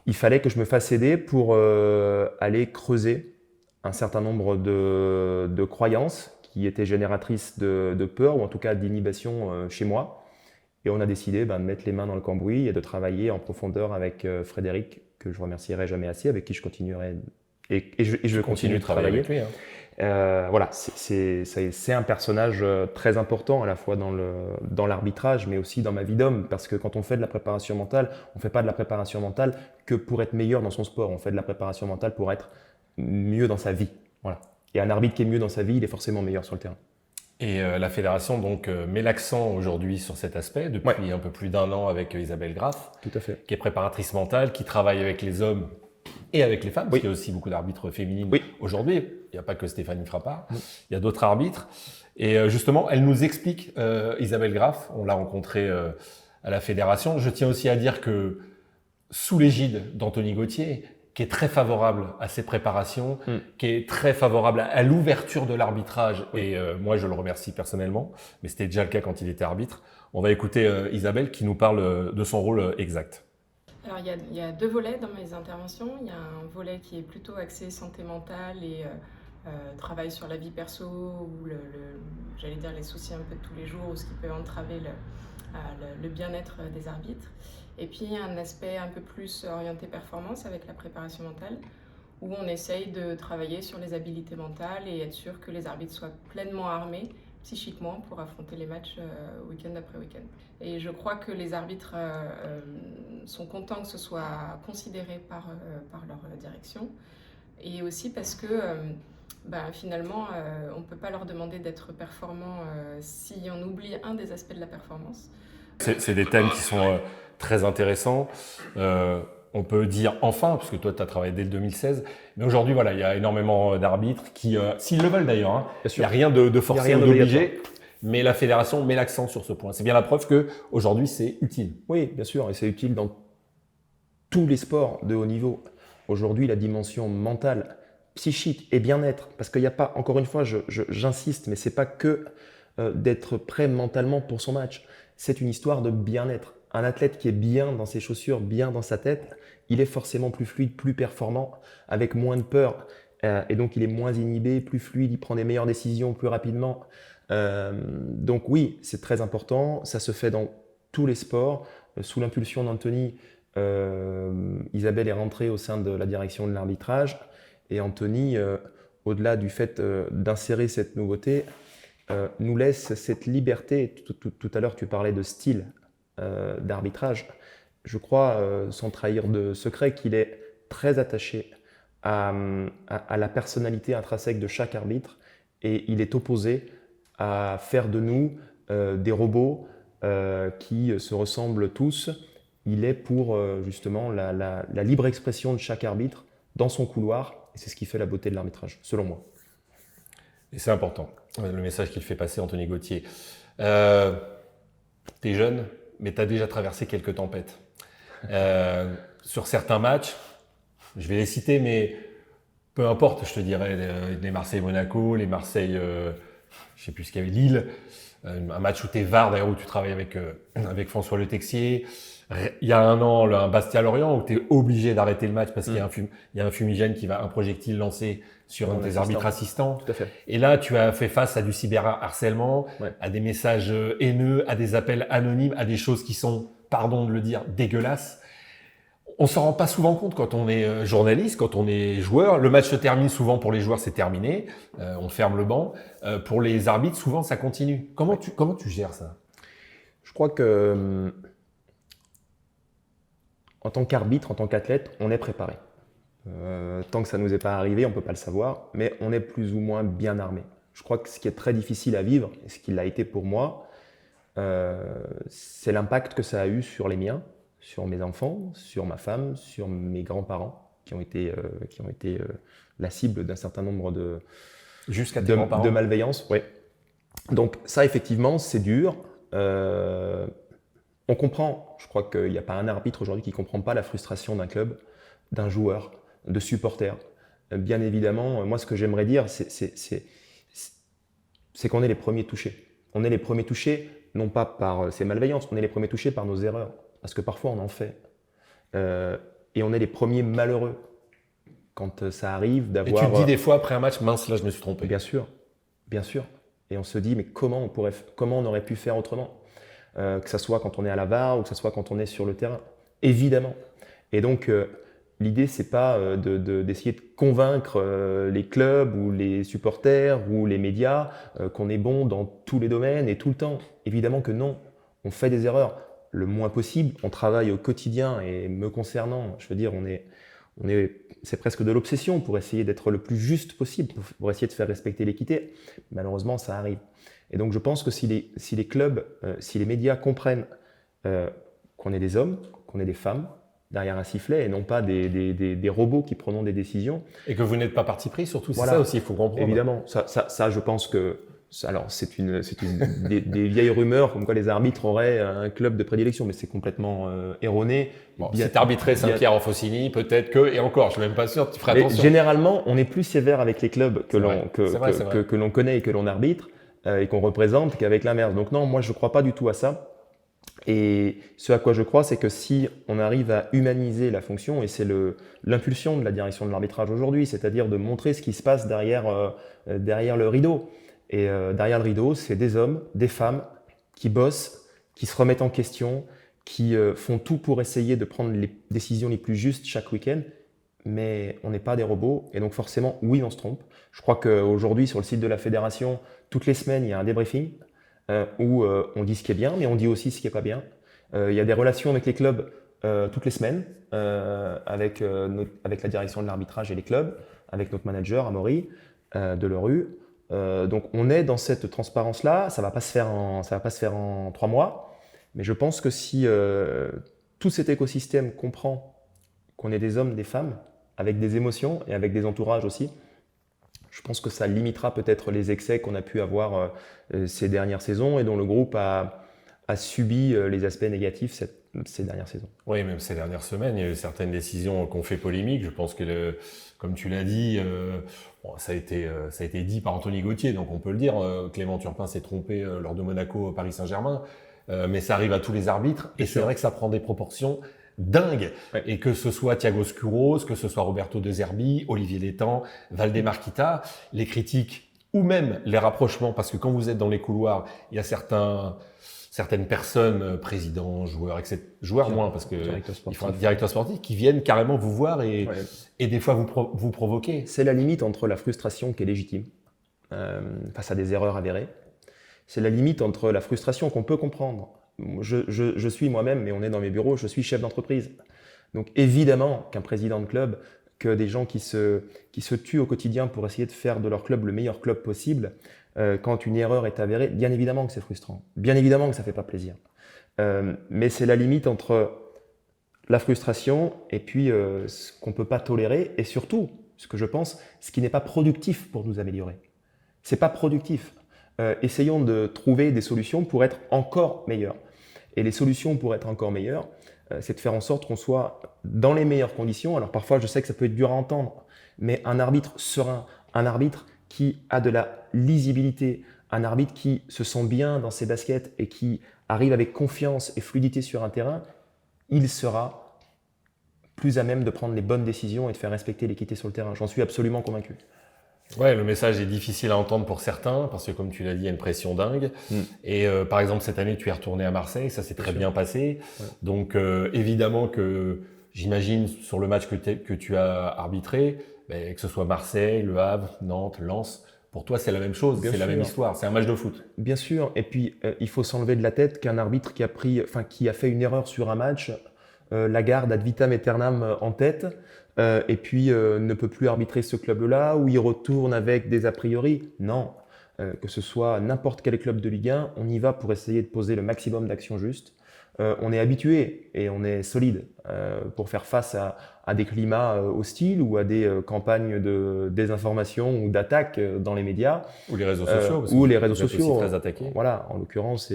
il fallait que je me fasse aider pour aller creuser un certain nombre de croyances qui étaient génératrices de peur ou en tout cas d'inhibition chez moi. Et on a décidé de mettre les mains dans le cambouis et de travailler en profondeur avec Frédéric, que je remercierai jamais assez, avec qui je continuerai et je continue de travailler. Avec lui, voilà, c'est un personnage très important à la fois dans l'arbitrage, mais aussi dans ma vie d'homme, parce que quand on fait de la préparation mentale, on ne fait pas de la préparation mentale que pour être meilleur dans son sport, on fait de la préparation mentale pour être mieux dans sa vie. Voilà. Et un arbitre qui est mieux dans sa vie, il est forcément meilleur sur le terrain. Et la fédération donc met l'accent aujourd'hui sur cet aspect depuis un peu plus d'1 an avec Isabelle Graff, tout à fait, qui est préparatrice mentale, qui travaille avec les hommes et avec les femmes, parce qu'il y a aussi beaucoup d'arbitres féminines aujourd'hui. Il n'y a pas que Stéphanie Frappard, il y a d'autres arbitres. Et justement, elle nous explique, Isabelle Graff, on l'a rencontrée à la fédération. Je tiens aussi à dire que sous l'égide d'Anthony Gauthier, qui est très favorable à ces préparations, qui est très favorable à l'ouverture de l'arbitrage, et moi je le remercie personnellement, mais c'était déjà le cas quand il était arbitre. On va écouter Isabelle qui nous parle de son rôle exact. Alors il y a 2 volets dans mes interventions. Il y a un volet qui est plutôt axé santé mentale et travail sur la vie perso ou j'allais dire les soucis un peu de tous les jours ou ce qui peut entraver le bien-être des arbitres. Et puis un aspect un peu plus orienté performance avec la préparation mentale où on essaye de travailler sur les habiletés mentales et être sûr que les arbitres soient pleinement armés psychiquement pour affronter les matchs week-end après week-end. Et je crois que les arbitres sont contents que ce soit considéré par leur direction, et aussi parce que finalement on ne peut pas leur demander d'être performants si on oublie un des aspects de la performance. C'est des thèmes qui sont très intéressants. On peut dire enfin, parce que toi tu as travaillé dès le 2016, mais aujourd'hui voilà, il y a énormément d'arbitres qui, s'ils le veulent d'ailleurs, hein, il n'y a rien de forcé ou d'obligé, mais la fédération met l'accent sur ce point. C'est bien la preuve qu'aujourd'hui c'est utile. Oui, bien sûr, et c'est utile dans tous les sports de haut niveau. Aujourd'hui, la dimension mentale, psychique et bien-être, parce qu'il n'y a pas, encore une fois, j'insiste, mais c'est pas que d'être prêt mentalement pour son match, c'est une histoire de bien-être. Un athlète qui est bien dans ses chaussures, bien dans sa tête, il est forcément plus fluide, plus performant, avec moins de peur, et donc il est moins inhibé, plus fluide, il prend des meilleures décisions plus rapidement. Donc oui, c'est très important, ça se fait dans tous les sports. Sous l'impulsion d'Anthony, Isabelle est rentrée au sein de la direction de l'arbitrage, et Anthony, au-delà du fait d'insérer cette nouveauté, nous laisse cette liberté. Tout à l'heure, tu parlais de style d'arbitrage. Je crois, sans trahir de secret, qu'il est très attaché à la personnalité intrinsèque de chaque arbitre, et il est opposé à faire de nous des robots qui se ressemblent tous. Il est pour justement la libre expression de chaque arbitre dans son couloir, et c'est ce qui fait la beauté de l'arbitrage, selon moi. Et c'est important, le message qu'il fait passer, Anthony Gauthier. T'es jeune, mais tu as déjà traversé quelques tempêtes. Sur certains matchs, je vais les citer, mais peu importe, je te dirais, les Marseille-Monaco, les Marseille, je sais plus ce qu'il y avait, Lille, un match où tu es VAR, d'ailleurs, où tu travailles avec François Le Texier. Il y a un an, un Bastia-Lorient, où tu es obligé d'arrêter le match parce qu'il y a un fumigène un projectile lancé sur un des arbitres assistants. Tout à fait. Et là, tu as fait face à du cyberharcèlement, à des messages haineux, à des appels anonymes, à des choses qui sont, pardon de le dire, dégueulasses. On s'en rend pas souvent compte quand on est journaliste, quand on est joueur. Le match se termine souvent, pour les joueurs, c'est terminé. On ferme le banc. Pour les arbitres, souvent, ça continue. Comment tu gères ça? Je crois que en tant qu'arbitre, en tant qu'athlète, on est préparé. Tant que ça ne nous est pas arrivé, on ne peut pas le savoir, mais on est plus ou moins bien armé. Je crois que ce qui est très difficile à vivre, et ce qui l'a été pour moi, c'est l'impact que ça a eu sur les miens, sur mes enfants, sur ma femme, sur mes grands-parents, qui ont été la cible d'un certain nombre de malveillances. Ouais. Donc ça, effectivement, c'est dur. On comprend, je crois qu'il n'y a pas un arbitre aujourd'hui qui ne comprend pas la frustration d'un club, d'un joueur, de supporters. Bien évidemment, moi, ce que j'aimerais dire, c'est qu'on est les premiers touchés. On est les premiers touchés, non pas par ces malveillances, on est les premiers touchés par nos erreurs, parce que parfois on en fait. Et on est les premiers malheureux quand ça arrive d'avoir... Et tu te dis des fois après un match, mince, là je me suis trompé. Bien sûr, bien sûr. Et on se dit, mais comment on aurait pu faire autrement, que ce soit quand on est à la VAR ou que ce soit quand on est sur le terrain. Évidemment. Et donc, l'idée, c'est pas d'essayer de convaincre les clubs ou les supporters ou les médias qu'on est bon dans tous les domaines et tout le temps. Évidemment que non. On fait des erreurs le moins possible. On travaille au quotidien, et me concernant, je veux dire, c'est presque de l'obsession pour essayer d'être le plus juste possible, pour essayer de faire respecter l'équité. Malheureusement, ça arrive. Et donc, je pense que si les clubs, si les médias comprennent qu'on est des hommes, qu'on est des femmes derrière un sifflet, et non pas des robots qui prennent des décisions. Et que vous n'êtes pas parti pris, surtout, c'est voilà. ça aussi, il faut comprendre. Évidemment, ça, je pense que... Alors, c'est des vieilles rumeurs comme quoi les arbitres auraient un club de prédilection, mais c'est complètement erroné. Bon, si t'arbitrais Saint-Pierre en Faucigny, peut-être que, et encore, je suis même pas sûr, tu feras attention. Généralement, on est plus sévère avec les clubs que l'on connaît et que l'on arbitre et qu'on représente qu'avec l'inverse. Donc non, moi je ne crois pas du tout à ça. Et ce à quoi je crois, c'est que si on arrive à humaniser la fonction, et c'est l'impulsion de la direction de l'arbitrage aujourd'hui, c'est-à-dire de montrer ce qui se passe derrière le rideau. Et derrière le rideau, c'est des hommes, des femmes qui bossent, qui se remettent en question, qui font tout pour essayer de prendre les décisions les plus justes chaque week-end, mais on n'est pas des robots. Et donc forcément, oui, on se trompe. Je crois qu'aujourd'hui, sur le site de la fédération, toutes les semaines, il y a un débriefing où on dit ce qui est bien, mais on dit aussi ce qui n'est pas bien. Il y a des relations avec les clubs toutes les semaines, avec la direction de l'arbitrage et les clubs, avec notre manager, Amaury, de Leroux. Donc on est dans cette transparence-là. Ça va pas se faire en 3 mois, mais je pense que si tout cet écosystème comprend qu'on est des hommes, des femmes, avec des émotions et avec des entourages aussi, je pense que ça limitera peut-être les excès qu'on a pu avoir ces dernières saisons et dont le groupe a subi les aspects négatifs ces dernières saisons. Oui, même ces dernières semaines, il y a eu certaines décisions qui ont fait polémique. Je pense que, comme tu l'as dit, ça a été dit par Anthony Gauthier, donc on peut le dire. Clément Turpin s'est trompé lors de Monaco-Paris Saint-Germain, mais ça arrive à tous les arbitres et c'est vrai que ça prend des proportions dingues. Ouais. Et que ce soit Thiago Skouros, que ce soit Roberto De Zerbi, Olivier Létang, Valdemar Kita, les critiques ou même les rapprochements, parce que quand vous êtes dans les couloirs, il y a certaines personnes, présidents, joueurs, etc. Joueurs moins, parce que il faut un directeur sportif qui viennent carrément vous voir et des fois vous provoquer. C'est la limite entre la frustration qui est légitime face à des erreurs avérées. C'est la limite entre la frustration qu'on peut comprendre. Je suis moi-même, mais on est dans mes bureaux, je suis chef d'entreprise. Donc évidemment qu'un président de club, que des gens qui se tuent au quotidien pour essayer de faire de leur club le meilleur club possible, quand une erreur est avérée, bien évidemment que c'est frustrant. Bien évidemment que ça ne fait pas plaisir. Mais c'est la limite entre la frustration et puis ce qu'on ne peut pas tolérer et surtout, ce que je pense, ce qui n'est pas productif pour nous améliorer. Ce n'est pas productif. Essayons de trouver des solutions pour être encore meilleurs. Et les solutions pour être encore meilleurs, c'est de faire en sorte qu'on soit dans les meilleures conditions. Alors parfois, je sais que ça peut être dur à entendre, mais un arbitre serein, un arbitre qui a de la lisibilité, un arbitre qui se sent bien dans ses baskets et qui arrive avec confiance et fluidité sur un terrain, il sera plus à même de prendre les bonnes décisions et de faire respecter l'équité sur le terrain. J'en suis absolument convaincu. Ouais, le message est difficile à entendre pour certains parce que, comme tu l'as dit, il y a une pression dingue. Et par exemple, cette année, tu es retourné à Marseille, ça s'est très bien passé. Ouais. Donc, évidemment que j'imagine sur le match que tu as arbitré, que ce soit Marseille, Le Havre, Nantes, Lens, pour toi, c'est la même chose, c'est la même histoire, c'est un match de foot. Bien sûr. Et puis, il faut s'enlever de la tête qu'un arbitre qui a fait une erreur sur un match, la garde ad vitam aeternam en tête. Et puis ne peut plus arbitrer ce club-là, ou il retourne avec des a priori. Non, que ce soit n'importe quel club de Ligue 1, on y va pour essayer de poser le maximum d'actions justes. On est habitué et on est solide pour faire face à des climats hostiles ou à des campagnes de désinformation ou d'attaque dans les médias. Ou les réseaux sociaux. Ou les réseaux sociaux. Aussi très attaqués. Voilà, en l'occurrence,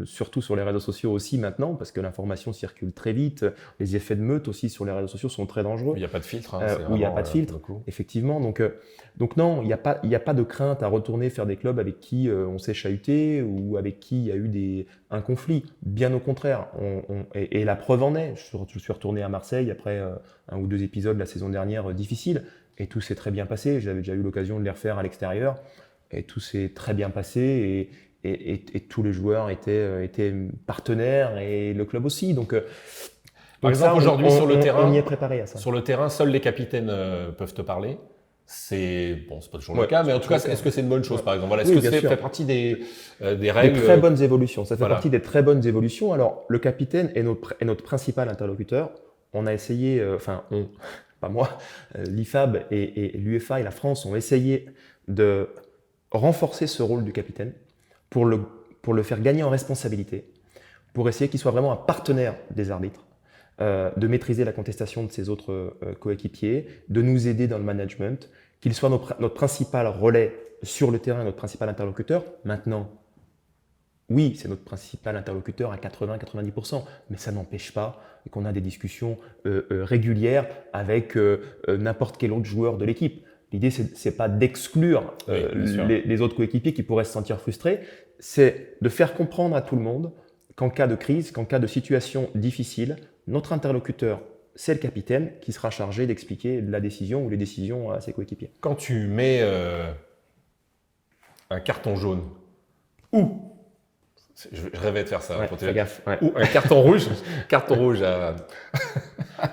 surtout sur les réseaux sociaux aussi maintenant, parce que l'information circule très vite. Les effets de meute aussi sur les réseaux sociaux sont très dangereux. Il n'y a pas de filtre. Où il n'y a pas de filtre, effectivement. Donc non, il n'y a pas de crainte à retourner faire des clubs avec qui on s'est chahuté ou avec qui il y a eu un conflit. Bien au contraire. Et la preuve en est. Je suis retourné à Marseille après 1 ou 2 épisodes la saison dernière difficiles. Et tout s'est très bien passé. J'avais déjà eu l'occasion de les refaire à l'extérieur. Et tout s'est très bien passé. Et tous les joueurs étaient partenaires et le club aussi. Donc par exemple, aujourd'hui sur le terrain, on y est préparé à ça. Sur le terrain, seuls les capitaines peuvent te parler. C'est pas toujours le cas, mais en tout cas, est-ce que c'est une bonne chose, par exemple? Voilà, est-ce que ça fait partie des règles? Des très bonnes évolutions. Ça fait partie des très bonnes évolutions. Alors, le capitaine est notre principal interlocuteur. On a essayé, pas moi, l'IFAB et l'UEFA et la France ont essayé de renforcer ce rôle du capitaine pour le faire gagner en responsabilité, pour essayer qu'il soit vraiment un partenaire des arbitres. De maîtriser la contestation de ses autres coéquipiers, de nous aider dans le management, qu'il soit notre principal relais sur le terrain, notre principal interlocuteur. Maintenant, oui, c'est notre principal interlocuteur à 80-90%, mais ça n'empêche pas qu'on a des discussions régulières avec n'importe quel autre joueur de l'équipe. L'idée, c'est pas d'exclure les autres coéquipiers qui pourraient se sentir frustrés, c'est de faire comprendre à tout le monde qu'en cas de crise, qu'en cas de situation difficile, notre interlocuteur, c'est le capitaine qui sera chargé d'expliquer la décision ou les décisions à ses coéquipiers. Quand tu mets un carton jaune ou, je rêvais de faire ça, fais gaffe, ou un carton rouge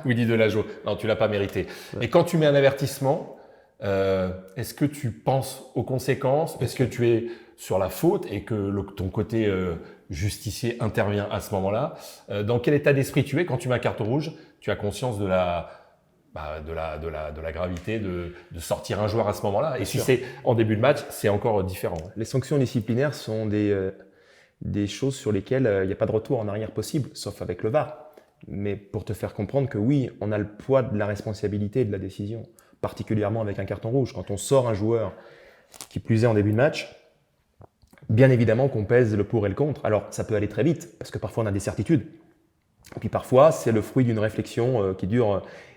Willy Delageau. Non, tu l'as pas mérité. Et quand tu mets un avertissement, est-ce que tu penses aux conséquences? Est-ce que tu es sur la faute et que ton côté justicier intervient à ce moment-là? Dans quel état d'esprit tu es quand tu mets un carton rouge? Tu as conscience de la gravité de sortir un joueur à ce moment-là. Et si c'est en début de match, c'est encore différent. Les sanctions disciplinaires sont des choses sur lesquelles il n'y a pas de retour en arrière possible, sauf avec le VAR. Mais pour te faire comprendre que oui, on a le poids de la responsabilité et de la décision, particulièrement avec un carton rouge. Quand on sort un joueur qui plus est en début de match, bien évidemment qu'on pèse le pour et le contre. Alors ça peut aller très vite, parce que parfois on a des certitudes. Et puis parfois, c'est le fruit d'une réflexion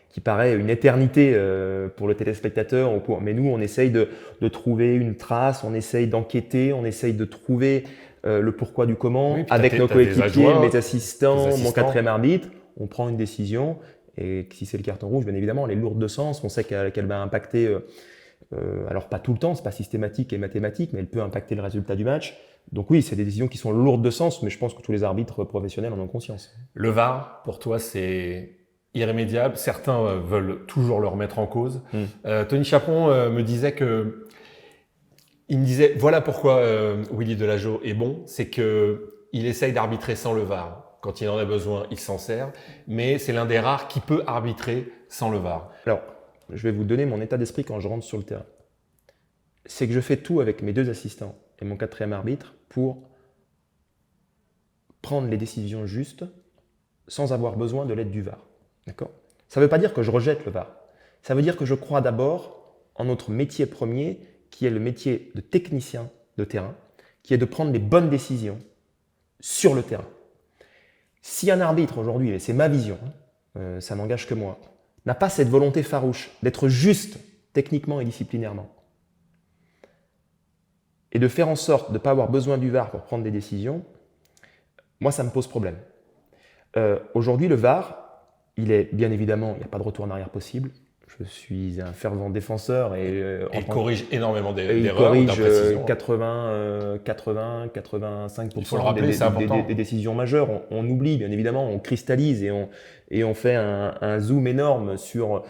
qui paraît une éternité pour le téléspectateur. Mais nous, on essaye de trouver une trace, on essaye d'enquêter, on essaye de trouver le pourquoi du comment, oui, avec nos coéquipiers, mes assistants, mon quatrième arbitre. On prend une décision et si c'est le carton rouge, bien évidemment, elle est lourde de sens. On sait qu'elle va impacter, alors pas tout le temps, c'est pas systématique et mathématique, mais elle peut impacter le résultat du match. Donc oui, c'est des décisions qui sont lourdes de sens, mais je pense que tous les arbitres professionnels en ont conscience. Le VAR, pour toi, c'est irrémédiable. Certains veulent toujours le remettre en cause. Tony Chaperon me disait que il me disait voilà pourquoi Willy Delageau est bon, c'est que il essaye d'arbitrer sans le VAR. Quand il en a besoin, il s'en sert, mais c'est l'un des rares qui peut arbitrer sans le VAR. Alors, je vais vous donner mon état d'esprit quand je rentre sur le terrain. C'est que je fais tout avec mes deux assistants et mon quatrième arbitre pour prendre les décisions justes sans avoir besoin de l'aide du VAR. D'accord ? Ça ne veut pas dire que je rejette le VAR. Ça veut dire que je crois d'abord en notre métier premier, qui est le métier de technicien de terrain, qui est de prendre les bonnes décisions sur le terrain. Si un arbitre aujourd'hui, et c'est ma vision, ça n'engage que moi, n'a pas cette volonté farouche d'être juste techniquement et disciplinairement, et de faire en sorte de ne pas avoir besoin du VAR pour prendre des décisions, moi ça me pose problème. Aujourd'hui le VAR, il est bien évidemment, il n'y a pas de retour en arrière possible. Je suis un fervent défenseur et il corrige énormément d'erreurs. Il corrige 85% des décisions majeures. On oublie, bien évidemment, on cristallise et on fait un zoom énorme sur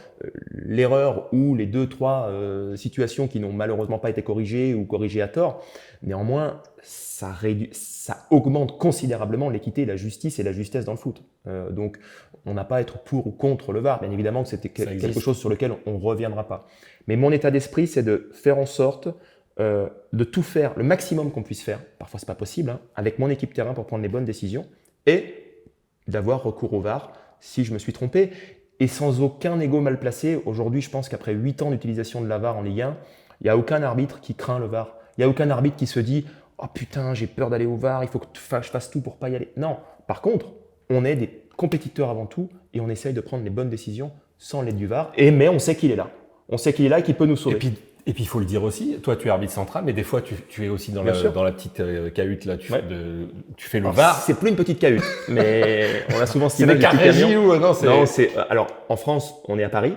l'erreur ou les 2-3 situations qui n'ont malheureusement pas été corrigées ou corrigées à tort. Néanmoins, ça augmente considérablement l'équité, la justice et la justesse dans le foot. Donc, on n'a pas à être pour ou contre le VAR. Bien évidemment que c'était quelque chose sur lequel on ne reviendra pas. Mais mon état d'esprit, c'est de faire en sorte de tout faire, le maximum qu'on puisse faire, parfois c'est pas possible, avec mon équipe terrain pour prendre les bonnes décisions et d'avoir recours au VAR si je me suis trompé. Et sans aucun ego mal placé, aujourd'hui je pense qu'après 8 ans d'utilisation de la VAR en Ligue 1, il n'y a aucun arbitre qui craint le VAR. Il n'y a aucun arbitre qui se dit « Oh putain, j'ai peur d'aller au VAR, il faut que je fasse tout pour pas y aller ». Non, par contre, on est des compétiteurs avant tout et on essaye de prendre les bonnes décisions sans l'aide du VAR. Mais on sait qu'il est là. On sait qu'il est là et qu'il peut nous sauver. Et puis il faut le dire aussi, toi tu es arbitre central, mais des fois tu es aussi dans la petite cahute là, tu fais le VAR. C'est plus une petite cahute, mais on a souvent cette image des petits camions. Non, alors en France, on est à Paris.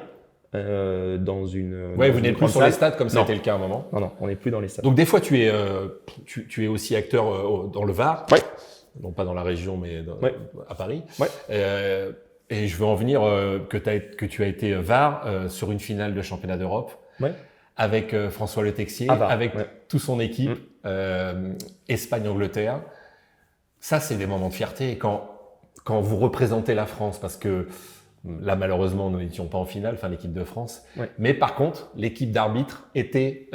Dans une. Ouais, vous n'êtes plus sur les stades comme c'était le cas à un moment. Non, on n'est plus dans les stades. Donc des fois, tu es aussi acteur dans le VAR. Ouais. Non pas dans la région, mais à Paris. Ouais. Et je veux en venir que tu as été VAR sur une finale de championnat d'Europe. Ouais. Avec François Le Texier, avec toute son équipe, Espagne-Angleterre. Ça, c'est des moments de fierté. Quand vous représentez la France, parce que là, malheureusement, nous n'étions pas en finale, l'équipe de France. Ouais. Mais par contre, l'équipe d'arbitres était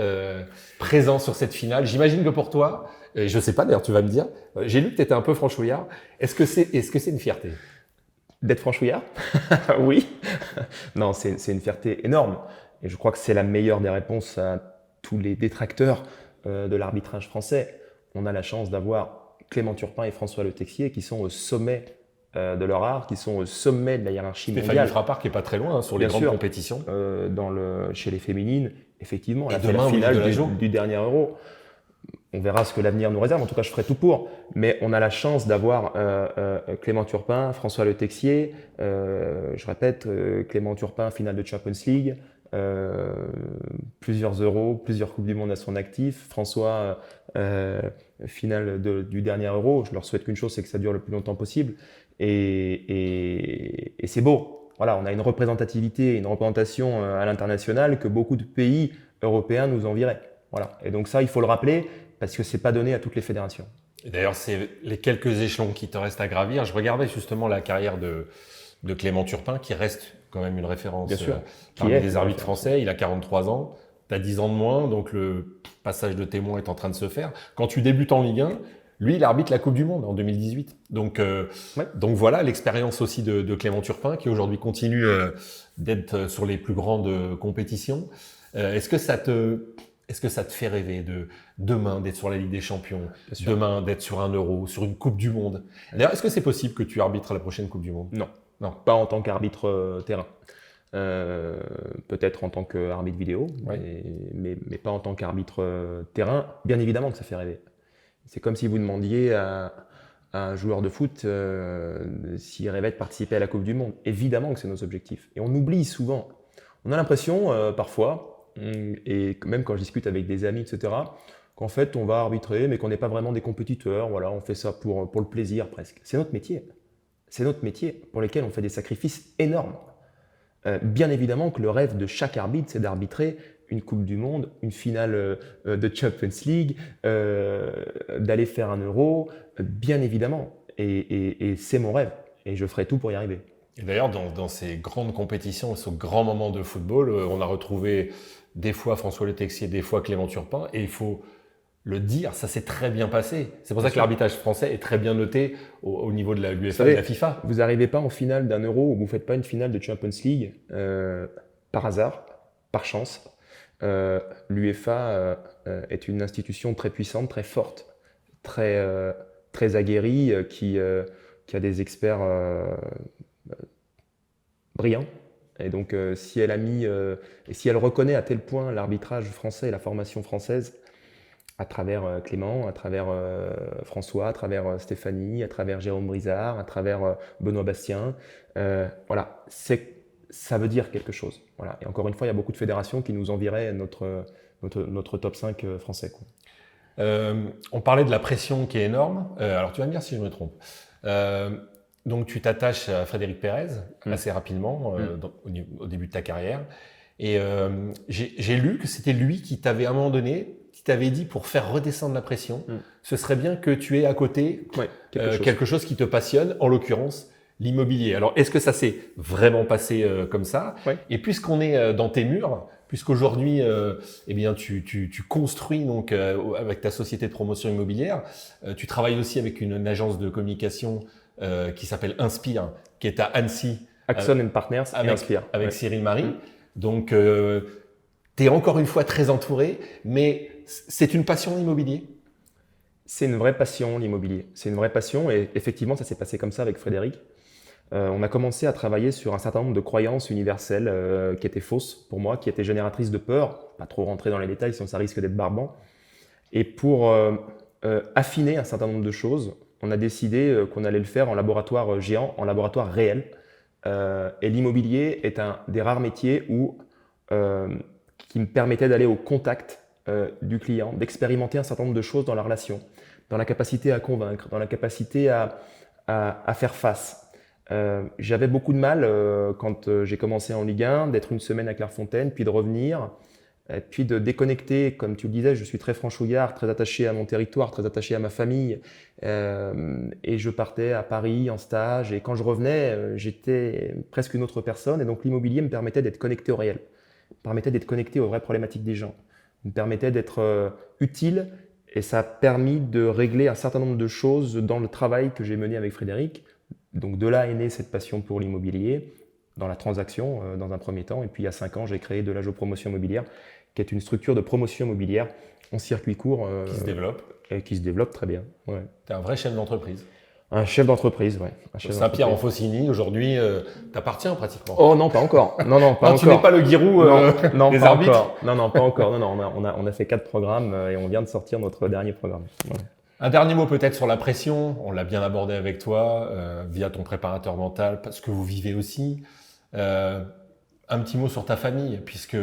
présent sur cette finale. J'imagine que pour toi, et je sais pas d'ailleurs, tu vas me dire, j'ai lu que tu étais un peu franchouillard. Est-ce que c'est une fierté d'être franchouillard? Oui. Non, c'est une fierté énorme. Et je crois que c'est la meilleure des réponses à tous les détracteurs de l'arbitrage français. On a la chance d'avoir Clément Turpin et François Le Texier qui sont au sommet de leur art, qui sont au sommet de la hiérarchie mondiale. Stéphanie Frappart qui est pas très loin sur les grandes compétitions. Chez les féminines, effectivement, et elle a fait la finale du dernier Euro. On verra ce que l'avenir nous réserve. En tout cas, je ferai tout pour. Mais on a la chance d'avoir Clément Turpin, François Le Texier. Je répète, Clément Turpin, finale de Champions League. Plusieurs Euros, plusieurs Coupes du Monde à son actif. François, finale du dernier Euro. Je leur souhaite qu'une chose, c'est que ça dure le plus longtemps possible. Et c'est beau. voilà, on a une représentativité, une représentation à l'international que beaucoup de pays européens nous envieraient. Voilà. Et donc ça, il faut le rappeler parce que c'est pas donné à toutes les fédérations. Et d'ailleurs, c'est les quelques échelons qui te restent à gravir. Je regardais justement la carrière de Clément Turpin, qui reste quand même une référence Bien sûr. parmi Qui est les une arbitres référence. français. Il a 43 ans, tu as 10 ans de moins, donc le passage de témoin est en train de se faire. Quand tu débutes en Ligue 1, lui, il arbitre la Coupe du Monde en 2018. Donc voilà l'expérience aussi de Clément Turpin, qui aujourd'hui continue d'être sur les plus grandes compétitions. Est-ce que ça te fait rêver de demain d'être sur la Ligue des Champions, demain d'être sur un Euro, sur une Coupe du Monde? D'ailleurs, est-ce que c'est possible que tu arbitres la prochaine Coupe du Monde? Non, pas en tant qu'arbitre terrain. Peut-être en tant qu'arbitre vidéo, mais pas en tant qu'arbitre terrain. Bien évidemment que ça fait rêver. C'est comme si vous demandiez à un joueur de foot s'il rêvait de participer à la Coupe du Monde. Évidemment que c'est nos objectifs. Et on oublie souvent. On a l'impression parfois, et même quand je discute avec des amis, etc., qu'en fait on va arbitrer, mais qu'on n'est pas vraiment des compétiteurs. Voilà, on fait ça pour le plaisir presque. C'est notre métier. C'est notre métier pour lequel on fait des sacrifices énormes. Bien évidemment que le rêve de chaque arbitre, c'est d'arbitrer une Coupe du Monde, une finale de Champions League, d'aller faire un Euro, bien évidemment. Et c'est mon rêve. Et je ferai tout pour y arriver. Et d'ailleurs, dans ces grandes compétitions, ce grand moment de football, on a retrouvé des fois François Le Texier, des fois Clément Turpin, et il faut le dire, ça s'est très bien passé. C'est pour ça que l'arbitrage français est très bien noté au niveau de l'UEFA et de la FIFA. Vous n'arrivez pas en finale d'un Euro ou vous ne faites pas une finale de Champions League par hasard, par chance. L'UEFA est une institution très puissante, très forte, très aguerrie, qui a des experts brillants. Et donc, si elle reconnaît à tel point l'arbitrage français et la formation française, à travers Clément, à travers François, à travers Stéphanie, à travers Jérôme Brizard, à travers Benoît Bastien. Voilà, ça veut dire quelque chose. Voilà. Et encore une fois, il y a beaucoup de fédérations qui nous envieraient notre top 5 français, quoi. On parlait de la pression qui est énorme. Alors, tu vas me dire si je me trompe. Donc, tu t'attaches à Frédéric Pérez assez rapidement au début de ta carrière. Et j'ai lu que c'était lui qui t'avait à un moment donné, qui t'avait dit pour faire redescendre la pression, ce serait bien que tu aies à côté quelque chose qui te passionne, en l'occurrence l'immobilier. Alors, est-ce que ça s'est vraiment passé comme ça? Et puisqu'on est dans tes murs, puisqu'aujourd'hui, eh bien, tu construis donc avec ta société de promotion immobilière, tu travailles aussi avec une agence de communication qui s'appelle Inspire, qui est à Annecy. Axon and Partners et Inspire. Avec Cyril Marie. Donc, tu es encore une fois très entouré, mais c'est une passion l'immobilier? C'est une vraie passion l'immobilier. C'est une vraie passion et effectivement, ça s'est passé comme ça avec Frédéric. On a commencé à travailler sur un certain nombre de croyances universelles qui étaient fausses pour moi, qui étaient génératrices de peur. Pas trop rentrer dans les détails, sinon ça risque d'être barbant. Et pour affiner un certain nombre de choses, on a décidé qu'on allait le faire en laboratoire géant, en laboratoire réel. Et l'immobilier est un des rares métiers qui me permettait d'aller au contact du client, d'expérimenter un certain nombre de choses dans la relation, dans la capacité à convaincre, dans la capacité à faire face. J'avais beaucoup de mal quand j'ai commencé en Ligue 1, d'être une semaine à Clairefontaine, puis de revenir, et puis de déconnecter. Comme tu le disais, je suis très franchouillard, très attaché à mon territoire, très attaché à ma famille. Et je partais à Paris en stage, et quand je revenais, j'étais presque une autre personne. Et donc l'immobilier me permettait d'être connecté au réel, me permettait d'être connecté aux vraies problématiques des gens, me permettait d'être utile. Et ça a permis de régler un certain nombre de choses dans le travail que j'ai mené avec Frédéric. Donc de là est née cette passion pour l'immobilier, dans la transaction dans un premier temps. Et puis il y a 5 ans, j'ai créé Delageau Promotion Immobilière, qui est une structure de promotion immobilière en circuit court. Qui se développe. Et qui se développe très bien. Ouais. Tu es un vrai chef d'entreprise. Un chef d'entreprise, oui. Saint-Pierre-en-Faucigny, aujourd'hui, t'appartiens pratiquement. Oh non, pas encore. Non, pas encore. Tu n'es pas le Giroud des pas arbitres. Encore. Non, pas encore. Non, on a fait 4 programmes et on vient de sortir notre dernier programme. Ouais. Un dernier mot peut-être sur la pression. On l'a bien abordé avec toi via ton préparateur mental, parce que vous vivez aussi. Un petit mot sur ta famille, puisque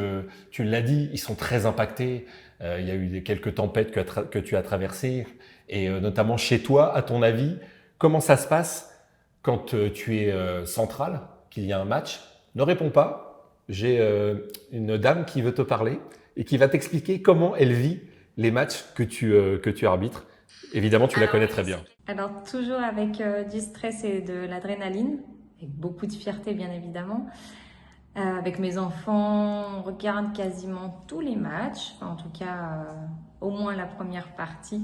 tu l'as dit, ils sont très impactés. Il y a eu quelques tempêtes que tu as traversées, et notamment chez toi, à ton avis, comment ça se passe quand tu es central, qu'il y a un match, ne réponds pas. J'ai une dame qui veut te parler et qui va t'expliquer comment elle vit les matchs que tu arbitres. Évidemment, tu la connais très bien. Alors, toujours avec du stress et de l'adrénaline, avec beaucoup de fierté, bien évidemment. Avec mes enfants, on regarde quasiment tous les matchs, enfin, en tout cas, au moins la première partie.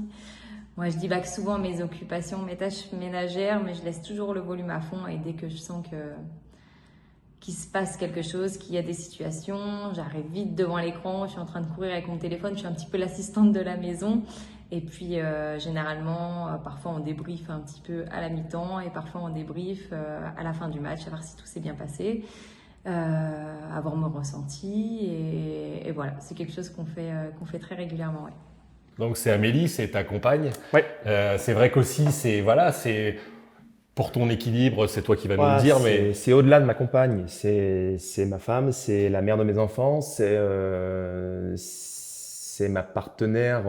Moi, je divague souvent mes occupations, mes tâches ménagères, mais je laisse toujours le volume à fond et dès que je sens qu'il se passe quelque chose, qu'il y a des situations, j'arrive vite devant l'écran, je suis en train de courir avec mon téléphone, je suis un petit peu l'assistante de la maison. Et puis, généralement, parfois on débriefe un petit peu à la mi-temps et parfois on débriefe à la fin du match, à voir si tout s'est bien passé. Avoir mon ressenti et voilà, c'est quelque chose qu'on fait très régulièrement. Ouais. Donc c'est Amélie, c'est ta compagne. Ouais. C'est vrai qu'aussi c'est pour ton équilibre, c'est toi qui vas nous le dire, mais c'est au-delà de ma compagne, c'est ma femme, c'est la mère de mes enfants, c'est ma partenaire,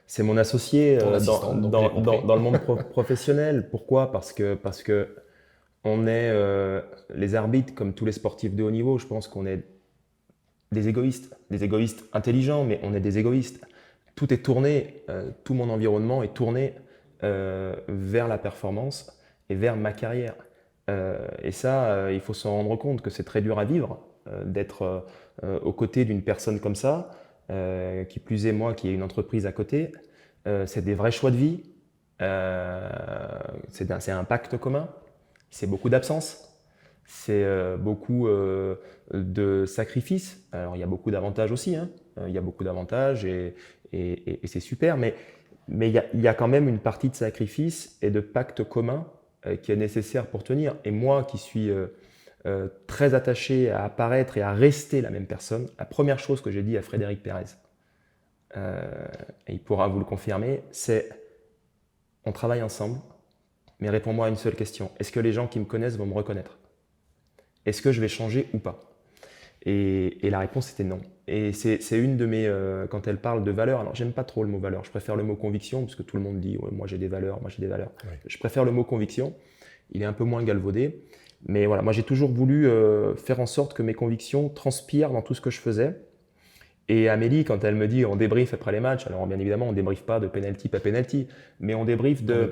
c'est mon associé dans le monde professionnel. Pourquoi ? Parce que on est les arbitres, comme tous les sportifs de haut niveau, je pense qu'on est des égoïstes intelligents, mais on est des égoïstes. Tout est tourné, tout mon environnement est tourné vers la performance et vers ma carrière. Et ça, il faut s'en rendre compte que c'est très dur à vivre, d'être aux côtés d'une personne comme ça, qui plus est moi, qui ai une entreprise à côté. C'est des vrais choix de vie, c'est un pacte commun. C'est beaucoup d'absence, c'est beaucoup de sacrifices. Alors il y a beaucoup d'avantages aussi, hein. Il y a beaucoup d'avantages et c'est super, mais il y a quand même une partie de sacrifice et de pacte commun qui est nécessaire pour tenir. Et moi qui suis très attaché à apparaître et à rester la même personne, la première chose que j'ai dit à Frédéric Pérez, et il pourra vous le confirmer, c'est on travaille ensemble. Mais réponds-moi à une seule question. Est-ce que les gens qui me connaissent vont me reconnaître ? Est-ce que je vais changer ou pas ? Et la réponse était non. Et c'est une de mes... quand elle parle de valeurs, alors j'aime pas trop le mot valeur, je préfère le mot conviction, parce que tout le monde dit ouais, moi j'ai des valeurs, moi j'ai des valeurs. Oui. Je préfère le mot conviction, il est un peu moins galvaudé. Mais voilà, moi j'ai toujours voulu faire en sorte que mes convictions transpirent dans tout ce que je faisais. Et Amélie, quand elle me dit on débrief après les matchs, alors bien évidemment on débriefe pas de penalty par penalty, mais on débriefe de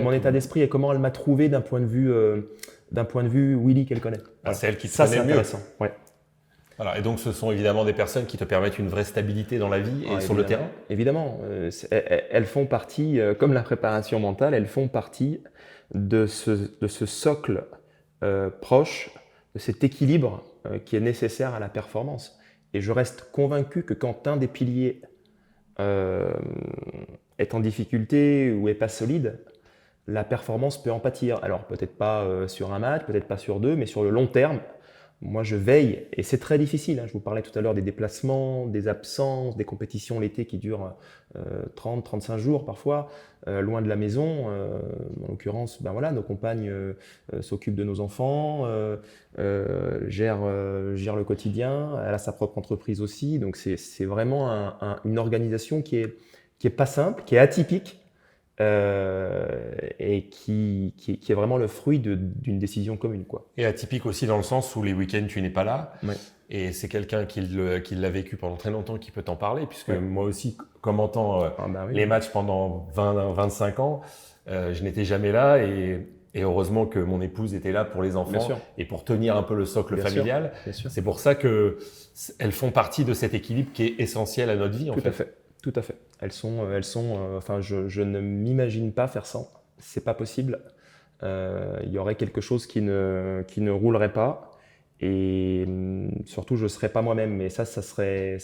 mon état d'esprit et comment elle m'a trouvé d'un point de vue Willy qu'elle connaît. Voilà. C'est elle qui te ça, connaît c'est mieux. Intéressant. Ouais. Voilà, et donc ce sont évidemment des personnes qui te permettent une vraie stabilité dans la vie et sur le terrain. Évidemment, elles font partie, comme la préparation mentale, elles font partie de ce socle proche, de cet équilibre qui est nécessaire à la performance. Et je reste convaincu que quand un des piliers est en difficulté ou n'est pas solide, la performance peut en pâtir. Alors peut-être pas sur un match, peut-être pas sur deux, mais sur le long terme, moi je veille, et c'est très difficile, hein. Je vous parlais tout à l'heure des déplacements, des absences, des compétitions l'été qui durent 30-35 jours parfois, loin de la maison. En l'occurrence, ben voilà, nos compagnes s'occupent de nos enfants, gèrent le quotidien, elle a sa propre entreprise aussi, donc c'est vraiment une organisation qui est pas simple, qui est atypique, et qui est vraiment le fruit d'une décision commune, quoi. Et atypique aussi dans le sens où les week-ends tu n'es pas là, ouais. Et c'est quelqu'un qui l'a vécu pendant très longtemps qui peut t'en parler, puisque ouais. Moi aussi, commentant oui. Les matchs pendant 20-25 ans, je n'étais jamais là et heureusement que mon épouse était là pour les enfants et pour tenir un peu le socle familial. Bien sûr. C'est pour ça qu'elles font partie de cet équilibre qui est essentiel à notre vie. Tout à fait. Elles sont enfin, je ne m'imagine pas faire sans. C'est pas possible. Il y aurait quelque chose qui ne roulerait pas. Et surtout, je ne serais pas moi-même. Mais ça serait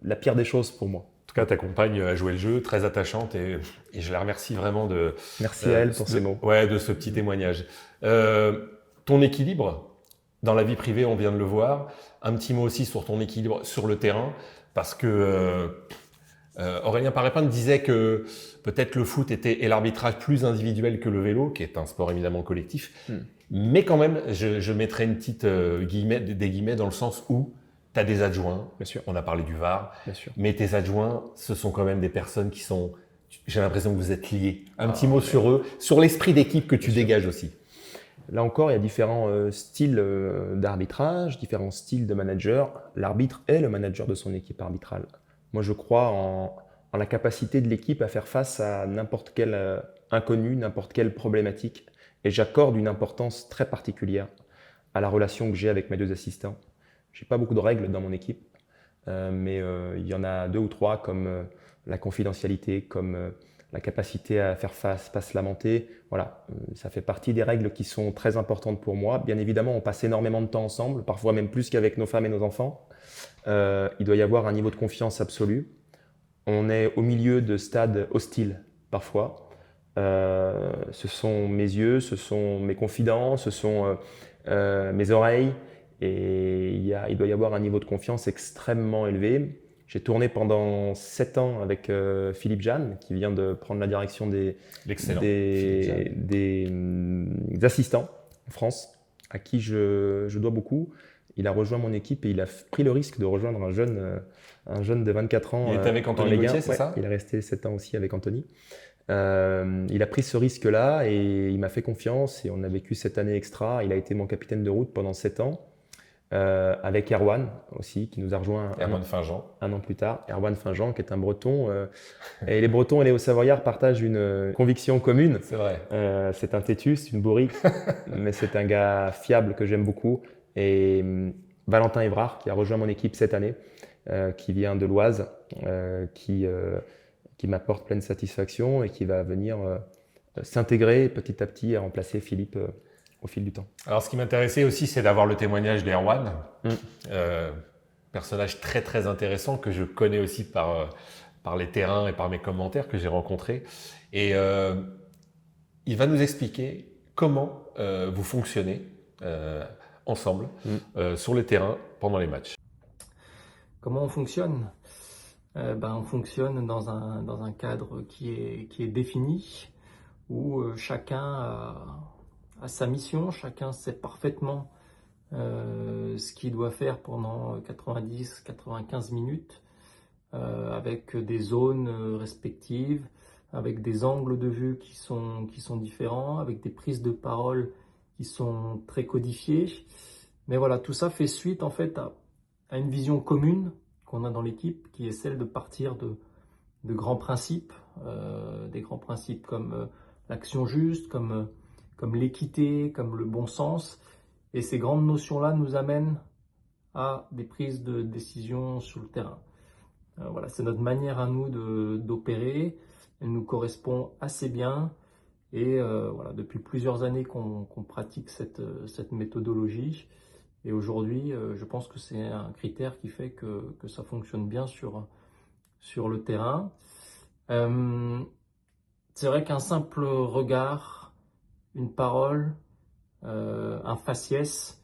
la pire des choses pour moi. En tout cas, ta compagne a joué le jeu, très attachante. Et je la remercie vraiment de... Merci à elle pour ces mots. Ouais, de ce petit témoignage. Ton équilibre dans la vie privée, on vient de le voir. Un petit mot aussi sur ton équilibre sur le terrain. Parce que Aurélien Parépin disait que peut-être le foot et l'arbitrage plus individuel que le vélo, qui est un sport évidemment collectif. Mais quand même, je mettrais une petite des guillemets dans le sens où tu as des adjoints. Bien sûr. On a parlé du VAR. Bien sûr. Mais tes adjoints, ce sont quand même des personnes qui sont... J'ai l'impression que vous êtes liés. Un petit mot sur eux, sur l'esprit d'équipe que tu dégages aussi. Là encore, il y a différents styles d'arbitrage, différents styles de manager. L'arbitre est le manager de son équipe arbitrale. Moi, je crois en la capacité de l'équipe à faire face à n'importe quel inconnu, n'importe quelle problématique. Et j'accorde une importance très particulière à la relation que j'ai avec mes 2 assistants. Je n'ai pas beaucoup de règles dans mon équipe, mais il y en a 2 ou 3 comme la confidentialité, comme la capacité à faire face, pas se lamenter. Voilà, ça fait partie des règles qui sont très importantes pour moi. Bien évidemment, on passe énormément de temps ensemble, parfois même plus qu'avec nos femmes et nos enfants. Il doit y avoir un niveau de confiance absolu. On est au milieu de stades hostiles parfois. Ce sont mes yeux, ce sont mes confidents, ce sont mes oreilles. Et il doit y avoir un niveau de confiance extrêmement élevé. J'ai tourné pendant 7 ans avec Philippe Jeanne, qui vient de prendre la direction des assistants en France, à qui je dois beaucoup. Il a rejoint mon équipe et il a pris le risque de rejoindre un jeune de 24 ans. Il était avec Anthony Gauthier, c'est ça? Il est resté 7 ans aussi avec Anthony. Il a pris ce risque-là et il m'a fait confiance et on a vécu cette année extra. Il a été mon capitaine de route pendant 7 ans. Avec Erwan aussi, qui nous a rejoint un an plus tard. Erwan Finjean, qui est un Breton. Et les Bretons et les Hauts-Savoyards partagent une conviction commune. C'est vrai. C'est un têtu, c'est une bourrique, mais c'est un gars fiable que j'aime beaucoup. Et Valentin Évrard, qui a rejoint mon équipe cette année, qui vient de l'Oise, qui m'apporte pleine satisfaction et qui va venir s'intégrer petit à petit à remplacer Philippe au fil du temps. Alors, ce qui m'intéressait aussi, c'est d'avoir le témoignage d'Erwan, personnage très très intéressant que je connais aussi par les terrains et par mes commentaires que j'ai rencontrés. Et il va nous expliquer comment vous fonctionnez ensemble sur les terrains pendant les matchs. Comment on fonctionne? On fonctionne dans un cadre qui est défini, où chacun a sa mission, chacun sait parfaitement ce qu'il doit faire pendant 90-95 minutes, avec des zones respectives, avec des angles de vue qui sont différents, avec des prises de parole qui sont très codifiées. Mais voilà, tout ça fait suite en fait à une vision commune qu'on a dans l'équipe, qui est celle de partir de grands principes, des grands principes comme l'action juste, comme l'équité, comme le bon sens. Et ces grandes notions-là nous amènent à des prises de décision sur le terrain. Voilà, c'est notre manière à nous d'opérer. Elle nous correspond assez bien. Et voilà, depuis plusieurs années qu'on pratique cette méthodologie. Et aujourd'hui, je pense que c'est un critère qui fait que ça fonctionne bien sur le terrain. C'est vrai qu'un simple regard, une parole, un faciès,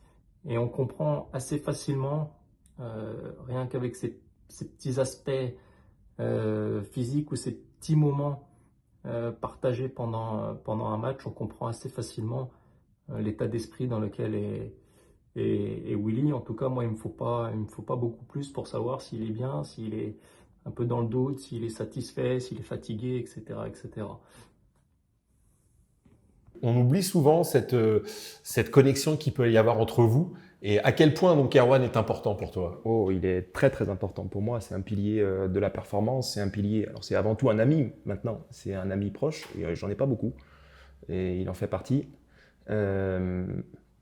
et on comprend assez facilement, rien qu'avec ces petits aspects physiques ou ces petits moments partagés pendant un match, on comprend assez facilement l'état d'esprit dans lequel est Willy. En tout cas, moi, il me faut pas beaucoup plus pour savoir s'il est bien, s'il est un peu dans le doute, s'il est satisfait, s'il est fatigué, etc., etc. On oublie souvent cette connexion qu'il peut y avoir entre vous. Et à quel point donc Erwan est important pour toi? Oh, il est très très important pour moi. C'est un pilier de la performance. C'est un pilier. Alors c'est avant tout un ami maintenant. C'est un ami proche. Et j'en ai pas beaucoup. Et il en fait partie.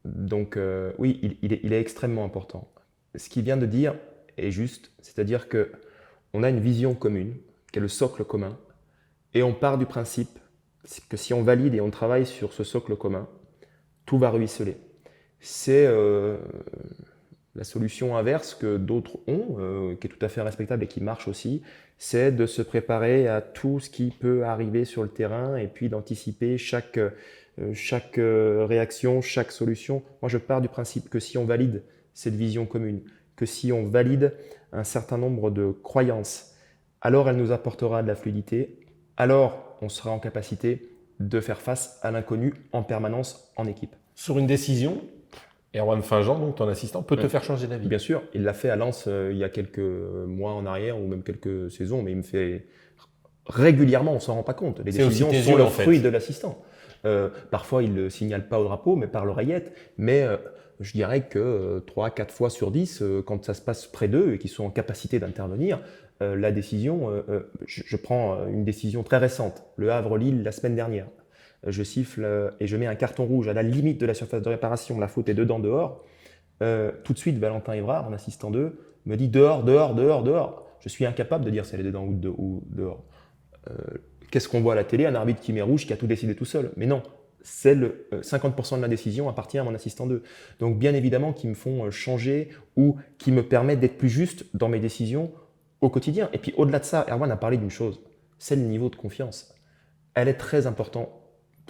Donc oui, il est extrêmement important. Ce qu'il vient de dire est juste. C'est-à-dire que on a une vision commune, qui est le socle commun, et on part du principe que si on valide et on travaille sur ce socle commun, tout va ruisseler. C'est la solution inverse que d'autres ont, qui est tout à fait respectable et qui marche aussi, c'est de se préparer à tout ce qui peut arriver sur le terrain et puis d'anticiper chaque réaction, chaque solution. Moi, je pars du principe que si on valide cette vision commune, que si on valide un certain nombre de croyances, alors elle nous apportera de la fluidité, alors on sera en capacité de faire face à l'inconnu en permanence en équipe. Sur une décision, Erwan Finjean, donc ton assistant, peut te faire changer d'avis? Bien sûr, il l'a fait à Lens il y a quelques mois en arrière ou même quelques saisons, mais il me fait régulièrement, on ne s'en rend pas compte. Les C'est aussi décisions tes sont yeux, le en fait. fruit de l'assistant. Parfois, il ne le signale pas au drapeau, mais par l'oreillette. Mais je dirais que 3-4 fois sur 10, quand ça se passe près d'eux et qu'ils sont en capacité d'intervenir, la décision, je prends une décision très récente, Le Havre-Lille la semaine dernière. Je siffle et je mets un carton rouge à la limite de la surface de réparation, la faute est dedans, dehors. Tout de suite, Valentin Évrard, mon assistant 2, me dit dehors, dehors, dehors, dehors. Je suis incapable de dire si elle est dedans ou dehors. Qu'est-ce qu'on voit à la télé? Un arbitre qui met rouge, qui a tout décidé tout seul. Mais non, 50% de la décision appartient à mon assistant 2. Donc bien évidemment, qui me font changer ou qui me permettent d'être plus juste dans mes décisions au quotidien. Et puis au-delà de ça, Erwan a parlé d'une chose, c'est le niveau de confiance. Elle est très importante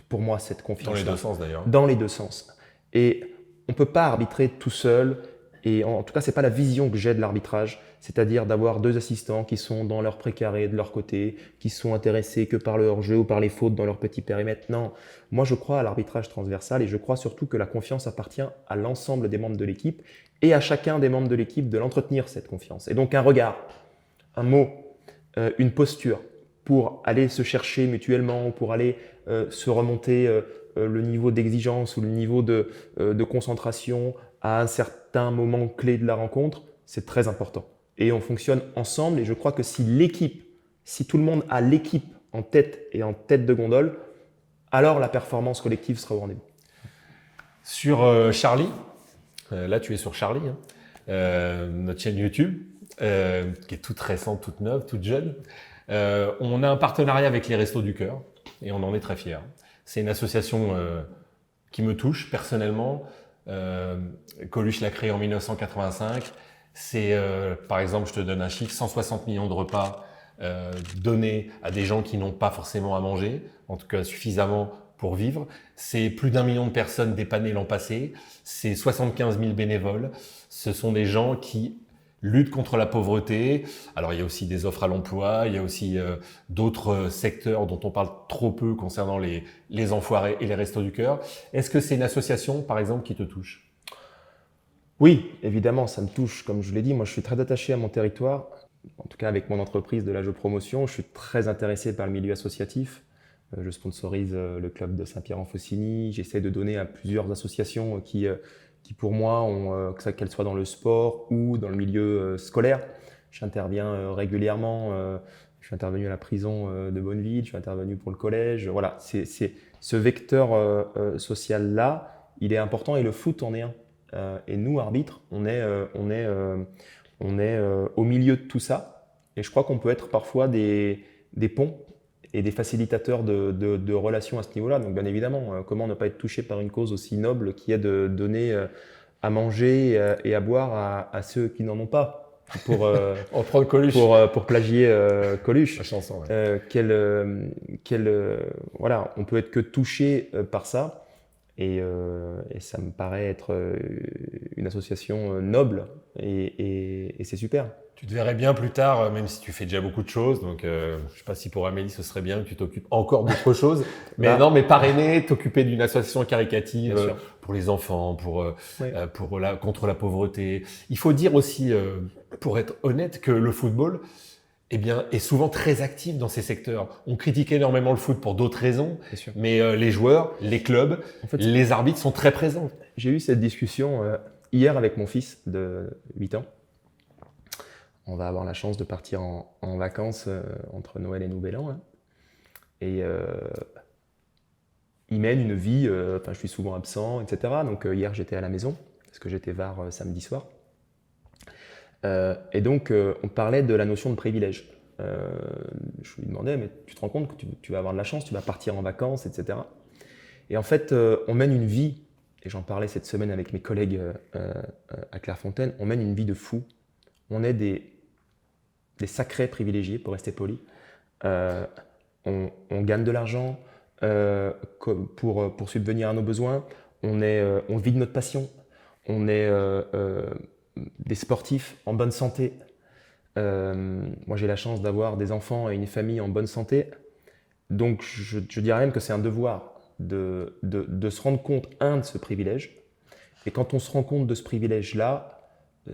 pour moi, cette confiance. Dans les deux sens d'ailleurs. Dans les deux sens. Et on ne peut pas arbitrer tout seul. Et en tout cas, ce n'est pas la vision que j'ai de l'arbitrage, c'est-à-dire d'avoir 2 assistants qui sont dans leur précaré de leur côté, qui sont intéressés que par le hors-jeu ou par les fautes dans leur petit périmètre. Non, moi je crois à l'arbitrage transversal et je crois surtout que la confiance appartient à l'ensemble des membres de l'équipe et à chacun des membres de l'équipe de l'entretenir, cette confiance. Et donc un regard, un mot, une posture pour aller se chercher mutuellement, pour aller se remonter le niveau d'exigence ou le niveau de concentration à un certain moment clé de la rencontre, c'est très important. Et on fonctionne ensemble et je crois que si tout le monde a l'équipe en tête et en tête de gondole, alors la performance collective sera au rendez-vous. Sur Charlie, là tu es sur Charlie, notre chaîne YouTube, qui est toute récente, toute neuve, toute jeune. On a un partenariat avec les Restos du Cœur et on en est très fiers. C'est une association qui me touche personnellement. Coluche l'a créé en 1985. C'est, par exemple, je te donne un chiffre, 160 millions de repas donnés à des gens qui n'ont pas forcément à manger, en tout cas suffisamment pour vivre. C'est plus d'1 million de personnes dépannées l'an passé. C'est 75 000 bénévoles. Ce sont des gens qui luttent contre la pauvreté. Alors, il y a aussi des offres à l'emploi. Il y a aussi d'autres secteurs dont on parle trop peu concernant les enfoirés et les Restos du Cœur. Est-ce que c'est une association, par exemple, qui te touche? Oui, évidemment, ça me touche. Comme je l'ai dit, moi, je suis très attaché à mon territoire. En tout cas, avec mon entreprise de la Jeu Promotion, je suis très intéressé par le milieu associatif. Je sponsorise le club de Saint-Pierre-en-Faucigny. J'essaie de donner à plusieurs associations qui pour moi, qu'elles soient dans le sport ou dans le milieu scolaire. J'interviens régulièrement. Je suis intervenu à la prison de Bonneville, je suis intervenu pour le collège. Voilà, c'est ce vecteur social-là, il est important et le foot en est un. Et nous, arbitres, on est au milieu de tout ça. Et je crois qu'on peut être parfois des ponts et des facilitateurs de relations à ce niveau-là. Donc bien évidemment, comment ne pas être touché par une cause aussi noble qui est de donner à manger et à boire à ceux qui n'en ont pas. Pour Coluche. Pour plagier Coluche. La chanson, ouais. Voilà, on peut être que touché par ça. Et ça me paraît être une association noble et c'est super. Tu te verrais bien plus tard, même si tu fais déjà beaucoup de choses. Donc, je ne sais pas si pour Amélie, ce serait bien que tu t'occupes encore d'autres choses. Mais non, mais parrainer, t'occuper d'une association caritative pour les enfants, contre la pauvreté. Il faut dire aussi, pour être honnête, que le football est souvent très actif dans ces secteurs. On critique énormément le foot pour d'autres raisons, mais les joueurs, les clubs, les arbitres sont très présents. J'ai eu cette discussion hier avec mon fils de 8 ans. On va avoir la chance de partir en vacances entre Noël et Nouvel An. Hein. Et il mène une vie, je suis souvent absent, etc. Donc hier, j'étais à la maison, parce que j'étais VAR samedi soir. Et donc, on parlait de la notion de privilège. Je lui demandais, mais tu te rends compte que tu vas avoir de la chance, tu vas partir en vacances, etc. Et en fait, on mène une vie, et j'en parlais cette semaine avec mes collègues à Clairefontaine, on mène une vie de fou. On est des sacrés privilégiés, pour rester poli. On gagne de l'argent pour subvenir à nos besoins. On vit de notre passion. On est des sportifs en bonne santé. Moi, j'ai la chance d'avoir des enfants et une famille en bonne santé. Donc, je dirais même que c'est un devoir de se rendre compte, de ce privilège. Et quand on se rend compte de ce privilège-là,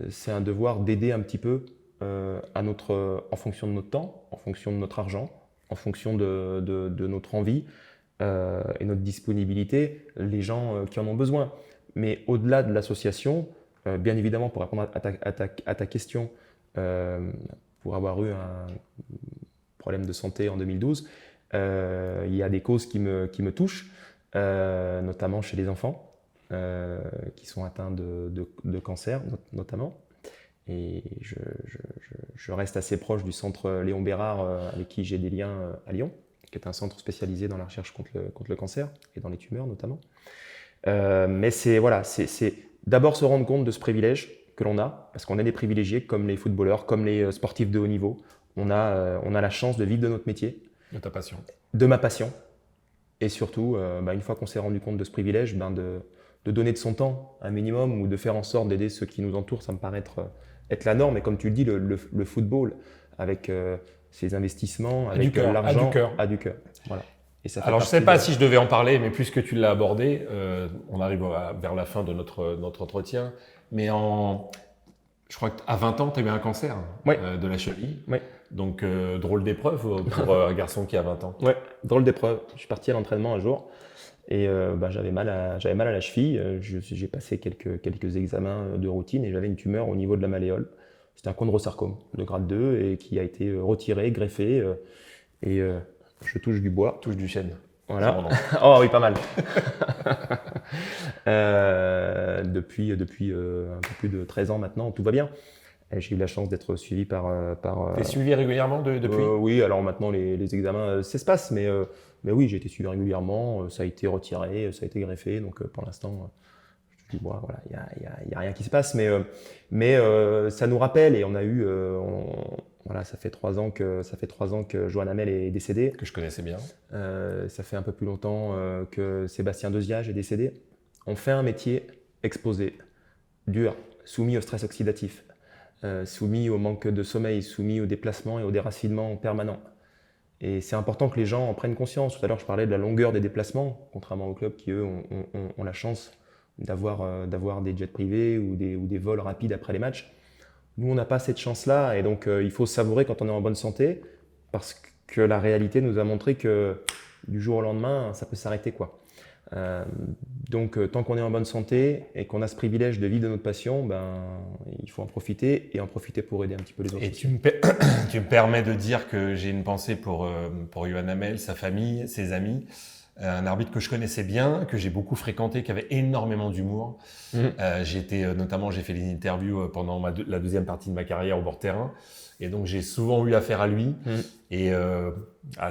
c'est un devoir d'aider un petit peu en fonction de notre temps, en fonction de notre argent, en fonction de notre envie et notre disponibilité, les gens qui en ont besoin. Mais au-delà de l'association, bien évidemment, pour répondre à ta question, pour avoir eu un problème de santé en 2012, il y a des causes qui me touchent, notamment chez les enfants qui sont atteints de cancer, notamment. Et je reste assez proche du centre Léon Bérard, avec qui j'ai des liens à Lyon, qui est un centre spécialisé dans la recherche contre le cancer et dans les tumeurs notamment. Mais c'est d'abord se rendre compte de ce privilège que l'on a, parce qu'on est des privilégiés comme les footballeurs, comme les sportifs de haut niveau. On a la chance de vivre de notre métier. De ta passion. De ma passion. Et surtout, une fois qu'on s'est rendu compte de ce privilège, de donner de son temps un minimum ou de faire en sorte d'aider ceux qui nous entourent, ça me paraît être la norme. Et comme tu le dis, le football, avec ses investissements, avec l'argent, a du cœur. Voilà. Et ça fait Alors, je ne sais pas si je devais en parler, mais puisque tu l'as abordé, on arrive vers la fin de notre entretien. Mais je crois qu'à 20 ans, tu as eu un cancer de la cheville. Oui. Donc, drôle d'épreuve pour un garçon qui a 20 ans. Oui, drôle d'épreuve. Je suis parti à l'entraînement un jour et j'avais mal à la cheville. J'ai passé quelques examens de routine et j'avais une tumeur au niveau de la malléole. C'était un chondrosarcome de grade 2 et qui a été retiré, greffé. Et je touche du bois. Touche du chêne. Voilà. Oh oui, pas mal. Depuis un peu plus de 13 ans maintenant, tout va bien. J'ai eu la chance d'être suivi par T'es suivi régulièrement depuis Oui, alors maintenant les examens s'espacent, mais oui, j'ai été suivi régulièrement. Ça a été retiré, ça a été greffé, donc pour l'instant, je dis bon, voilà, il y a rien qui se passe, mais ça nous rappelle et on a eu, voilà, ça fait 3 ans que Johan Hamel est décédé. Que je connaissais bien. Ça fait un peu plus longtemps que Sébastien Deziage est décédé. On fait un métier exposé, dur, soumis au stress oxydatif. Soumis au manque de sommeil, soumis au déplacement et au déracinement permanent. Et c'est important que les gens en prennent conscience. Tout à l'heure, je parlais de la longueur des déplacements, contrairement aux clubs qui, eux, ont la chance d'avoir des jets privés ou des vols rapides après les matchs. Nous, on n'a pas cette chance-là, et donc il faut savourer quand on est en bonne santé, parce que la réalité nous a montré que du jour au lendemain, ça peut s'arrêter, quoi. Donc tant qu'on est en bonne santé et qu'on a ce privilège de vivre de notre passion, il faut en profiter pour aider un petit peu les autres. Et tu me permets de dire que j'ai une pensée pour Johan Hamel, sa famille, ses amis, un arbitre que je connaissais bien, que j'ai beaucoup fréquenté, qui avait énormément d'humour. J'ai fait des interviews pendant la deuxième partie de ma carrière au bord de terrain. Et donc, j'ai souvent eu affaire à lui. Et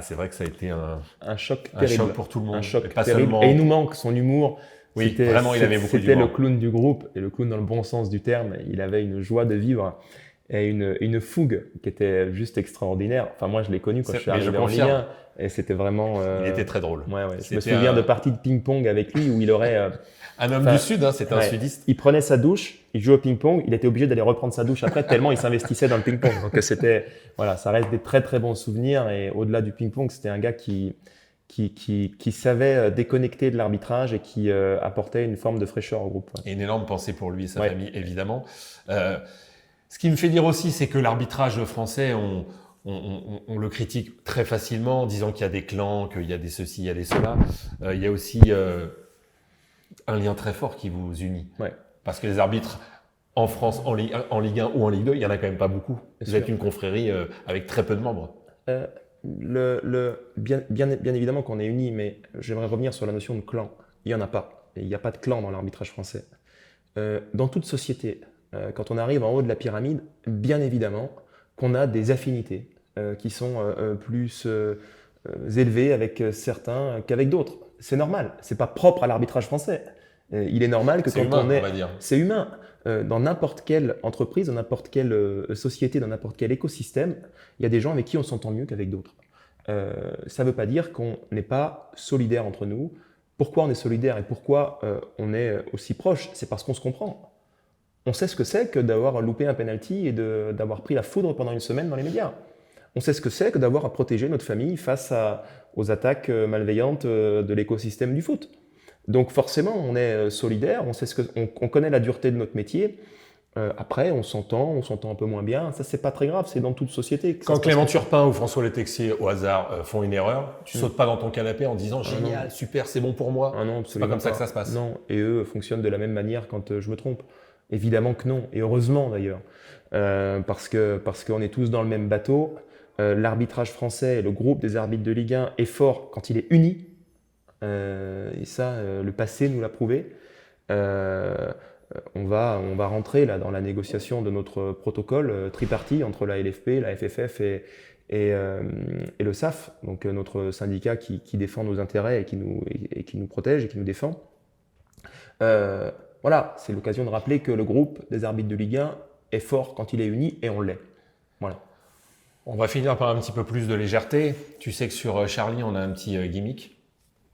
c'est vrai que ça a été un choc pour tout le monde. Un choc pas terrible. Seulement... Et il nous manque son humour. Oui, vraiment, il avait beaucoup d'humour. C'était le clown du groupe, et le clown dans le bon sens du terme. Il avait une joie de vivre et une fougue qui était juste extraordinaire. Enfin, moi, je l'ai connu quand je suis arrivé en Ligue 1. Et c'était vraiment... Il était très drôle. Ouais. Je me souviens de parties de ping-pong avec lui où il aurait... un homme du Sud, c'était un sudiste. Il prenait sa douche, il jouait au ping-pong, il était obligé d'aller reprendre sa douche après tellement il s'investissait dans le ping-pong. Donc ça reste des très très bons souvenirs. Et au-delà du ping-pong, c'était un gars qui savait déconnecter de l'arbitrage et qui apportait une forme de fraîcheur au groupe. Et une énorme pensée pour lui et sa famille, évidemment. Ce qui me fait dire aussi, c'est que l'arbitrage français, on le critique très facilement en disant qu'il y a des clans, qu'il y a des ceci, il y a des cela. Il y a aussi un lien très fort qui vous unit. Ouais. Parce que les arbitres en France, en Ligue 1 ou en Ligue 2, il n'y en a quand même pas beaucoup. Vous êtes une confrérie avec très peu de membres. Bien évidemment qu'on est unis, mais j'aimerais revenir sur la notion de clan. Il n'y en a pas. Et il n'y a pas de clan dans l'arbitrage français. Dans toute société, quand on arrive en haut de la pyramide, bien évidemment qu'on a des affinités qui sont plus élevées avec certains qu'avec d'autres. C'est normal. C'est pas propre à l'arbitrage français. Il est normal que c'est humain. Dans n'importe quelle entreprise, dans n'importe quelle société, dans n'importe quel écosystème, il y a des gens avec qui on s'entend mieux qu'avec d'autres. Ça ne veut pas dire qu'on n'est pas solidaire entre nous. Pourquoi on est solidaire et pourquoi on est aussi proche? C'est parce qu'on se comprend. On sait ce que c'est que d'avoir loupé un penalty et d'avoir pris la foudre pendant une semaine dans les médias. On sait ce que c'est que d'avoir à protéger notre famille face aux attaques malveillantes de l'écosystème du foot. Donc forcément, on est solidaire, on connaît la dureté de notre métier. Après, on s'entend un peu moins bien. Ça, c'est pas très grave, c'est dans toute société. Quand Clément Turpin ou François Letexier, au hasard, font une erreur, tu sautes pas dans ton canapé en disant « Génial, super, c'est bon pour moi Ah non, C'est pas comme ça que ça se passe. Non, et eux fonctionnent de la même manière quand je me trompe. Évidemment que non, et heureusement d'ailleurs. Parce qu'on est tous dans le même bateau. L'arbitrage français, le groupe des arbitres de Ligue 1 est fort quand il est uni. Et ça, le passé nous l'a prouvé. On va rentrer là dans la négociation de notre protocole tripartite entre la LFP, la FFF et le SAF, donc notre syndicat qui défend nos intérêts et qui nous protège et qui nous défend. Voilà, c'est l'occasion de rappeler que le groupe des arbitres de Ligue 1 est fort quand il est uni, et on l'est. Voilà. On va finir par un petit peu plus de légèreté. Tu sais que sur Charlie, on a un petit gimmick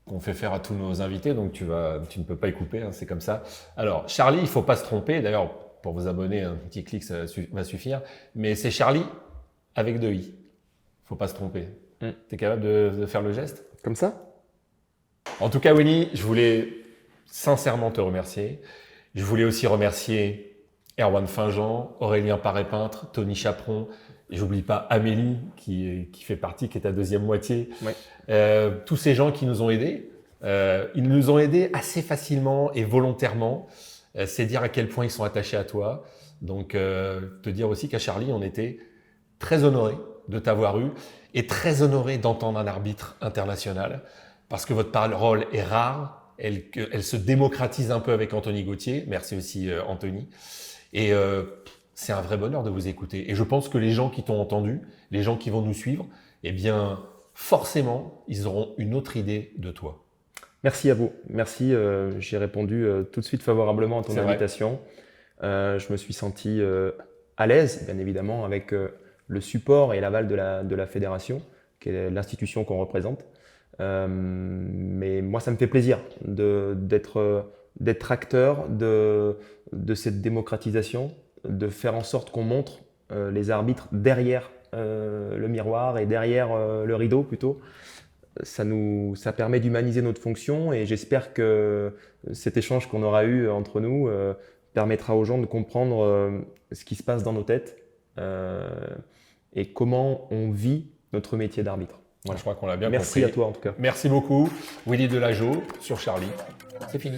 qu'on fait faire à tous nos invités, donc tu ne peux pas y couper, hein, c'est comme ça. Alors, Charlie, il ne faut pas se tromper. D'ailleurs, pour vous abonner, un petit clic, ça va suffire. Mais c'est Charlie avec 2 i. Il ne faut pas se tromper. Tu es capable de faire le geste? Comme ça? En tout cas, Willy, je voulais sincèrement te remercier. Je voulais aussi remercier Erwan Finjean, Aurélien Paré-Peintre, Tony Chaperon. Et j'oublie pas Amélie qui fait partie, qui est ta deuxième moitié. Ouais. Tous ces gens qui nous ont aidés. Ils nous ont aidés assez facilement et volontairement. C'est dire à quel point ils sont attachés à toi. Donc, te dire aussi qu'à Charlie, on était très honorés de t'avoir eu et très honorés d'entendre un arbitre international parce que votre parole est rare. Elle se démocratise un peu avec Anthony Gauthier. Merci aussi, Anthony. Et c'est un vrai bonheur de vous écouter. Et je pense que les gens qui t'ont entendu, les gens qui vont nous suivre, eh bien, forcément, ils auront une autre idée de toi. Merci à vous. Merci. J'ai répondu tout de suite favorablement à ton invitation. Je me suis senti à l'aise, bien évidemment, avec le support et l'aval de la fédération, qui est l'institution qu'on représente. Mais moi, ça me fait plaisir d'être acteur de cette démocratisation, de faire en sorte qu'on montre les arbitres derrière le miroir et derrière le rideau plutôt. Ça permet d'humaniser notre fonction et j'espère que cet échange qu'on aura eu entre nous permettra aux gens de comprendre ce qui se passe dans nos têtes et comment on vit notre métier d'arbitre. Voilà. Je crois qu'on l'a bien compris. Merci à toi en tout cas. Merci beaucoup, Willy Delageau sur Charlie. C'est fini.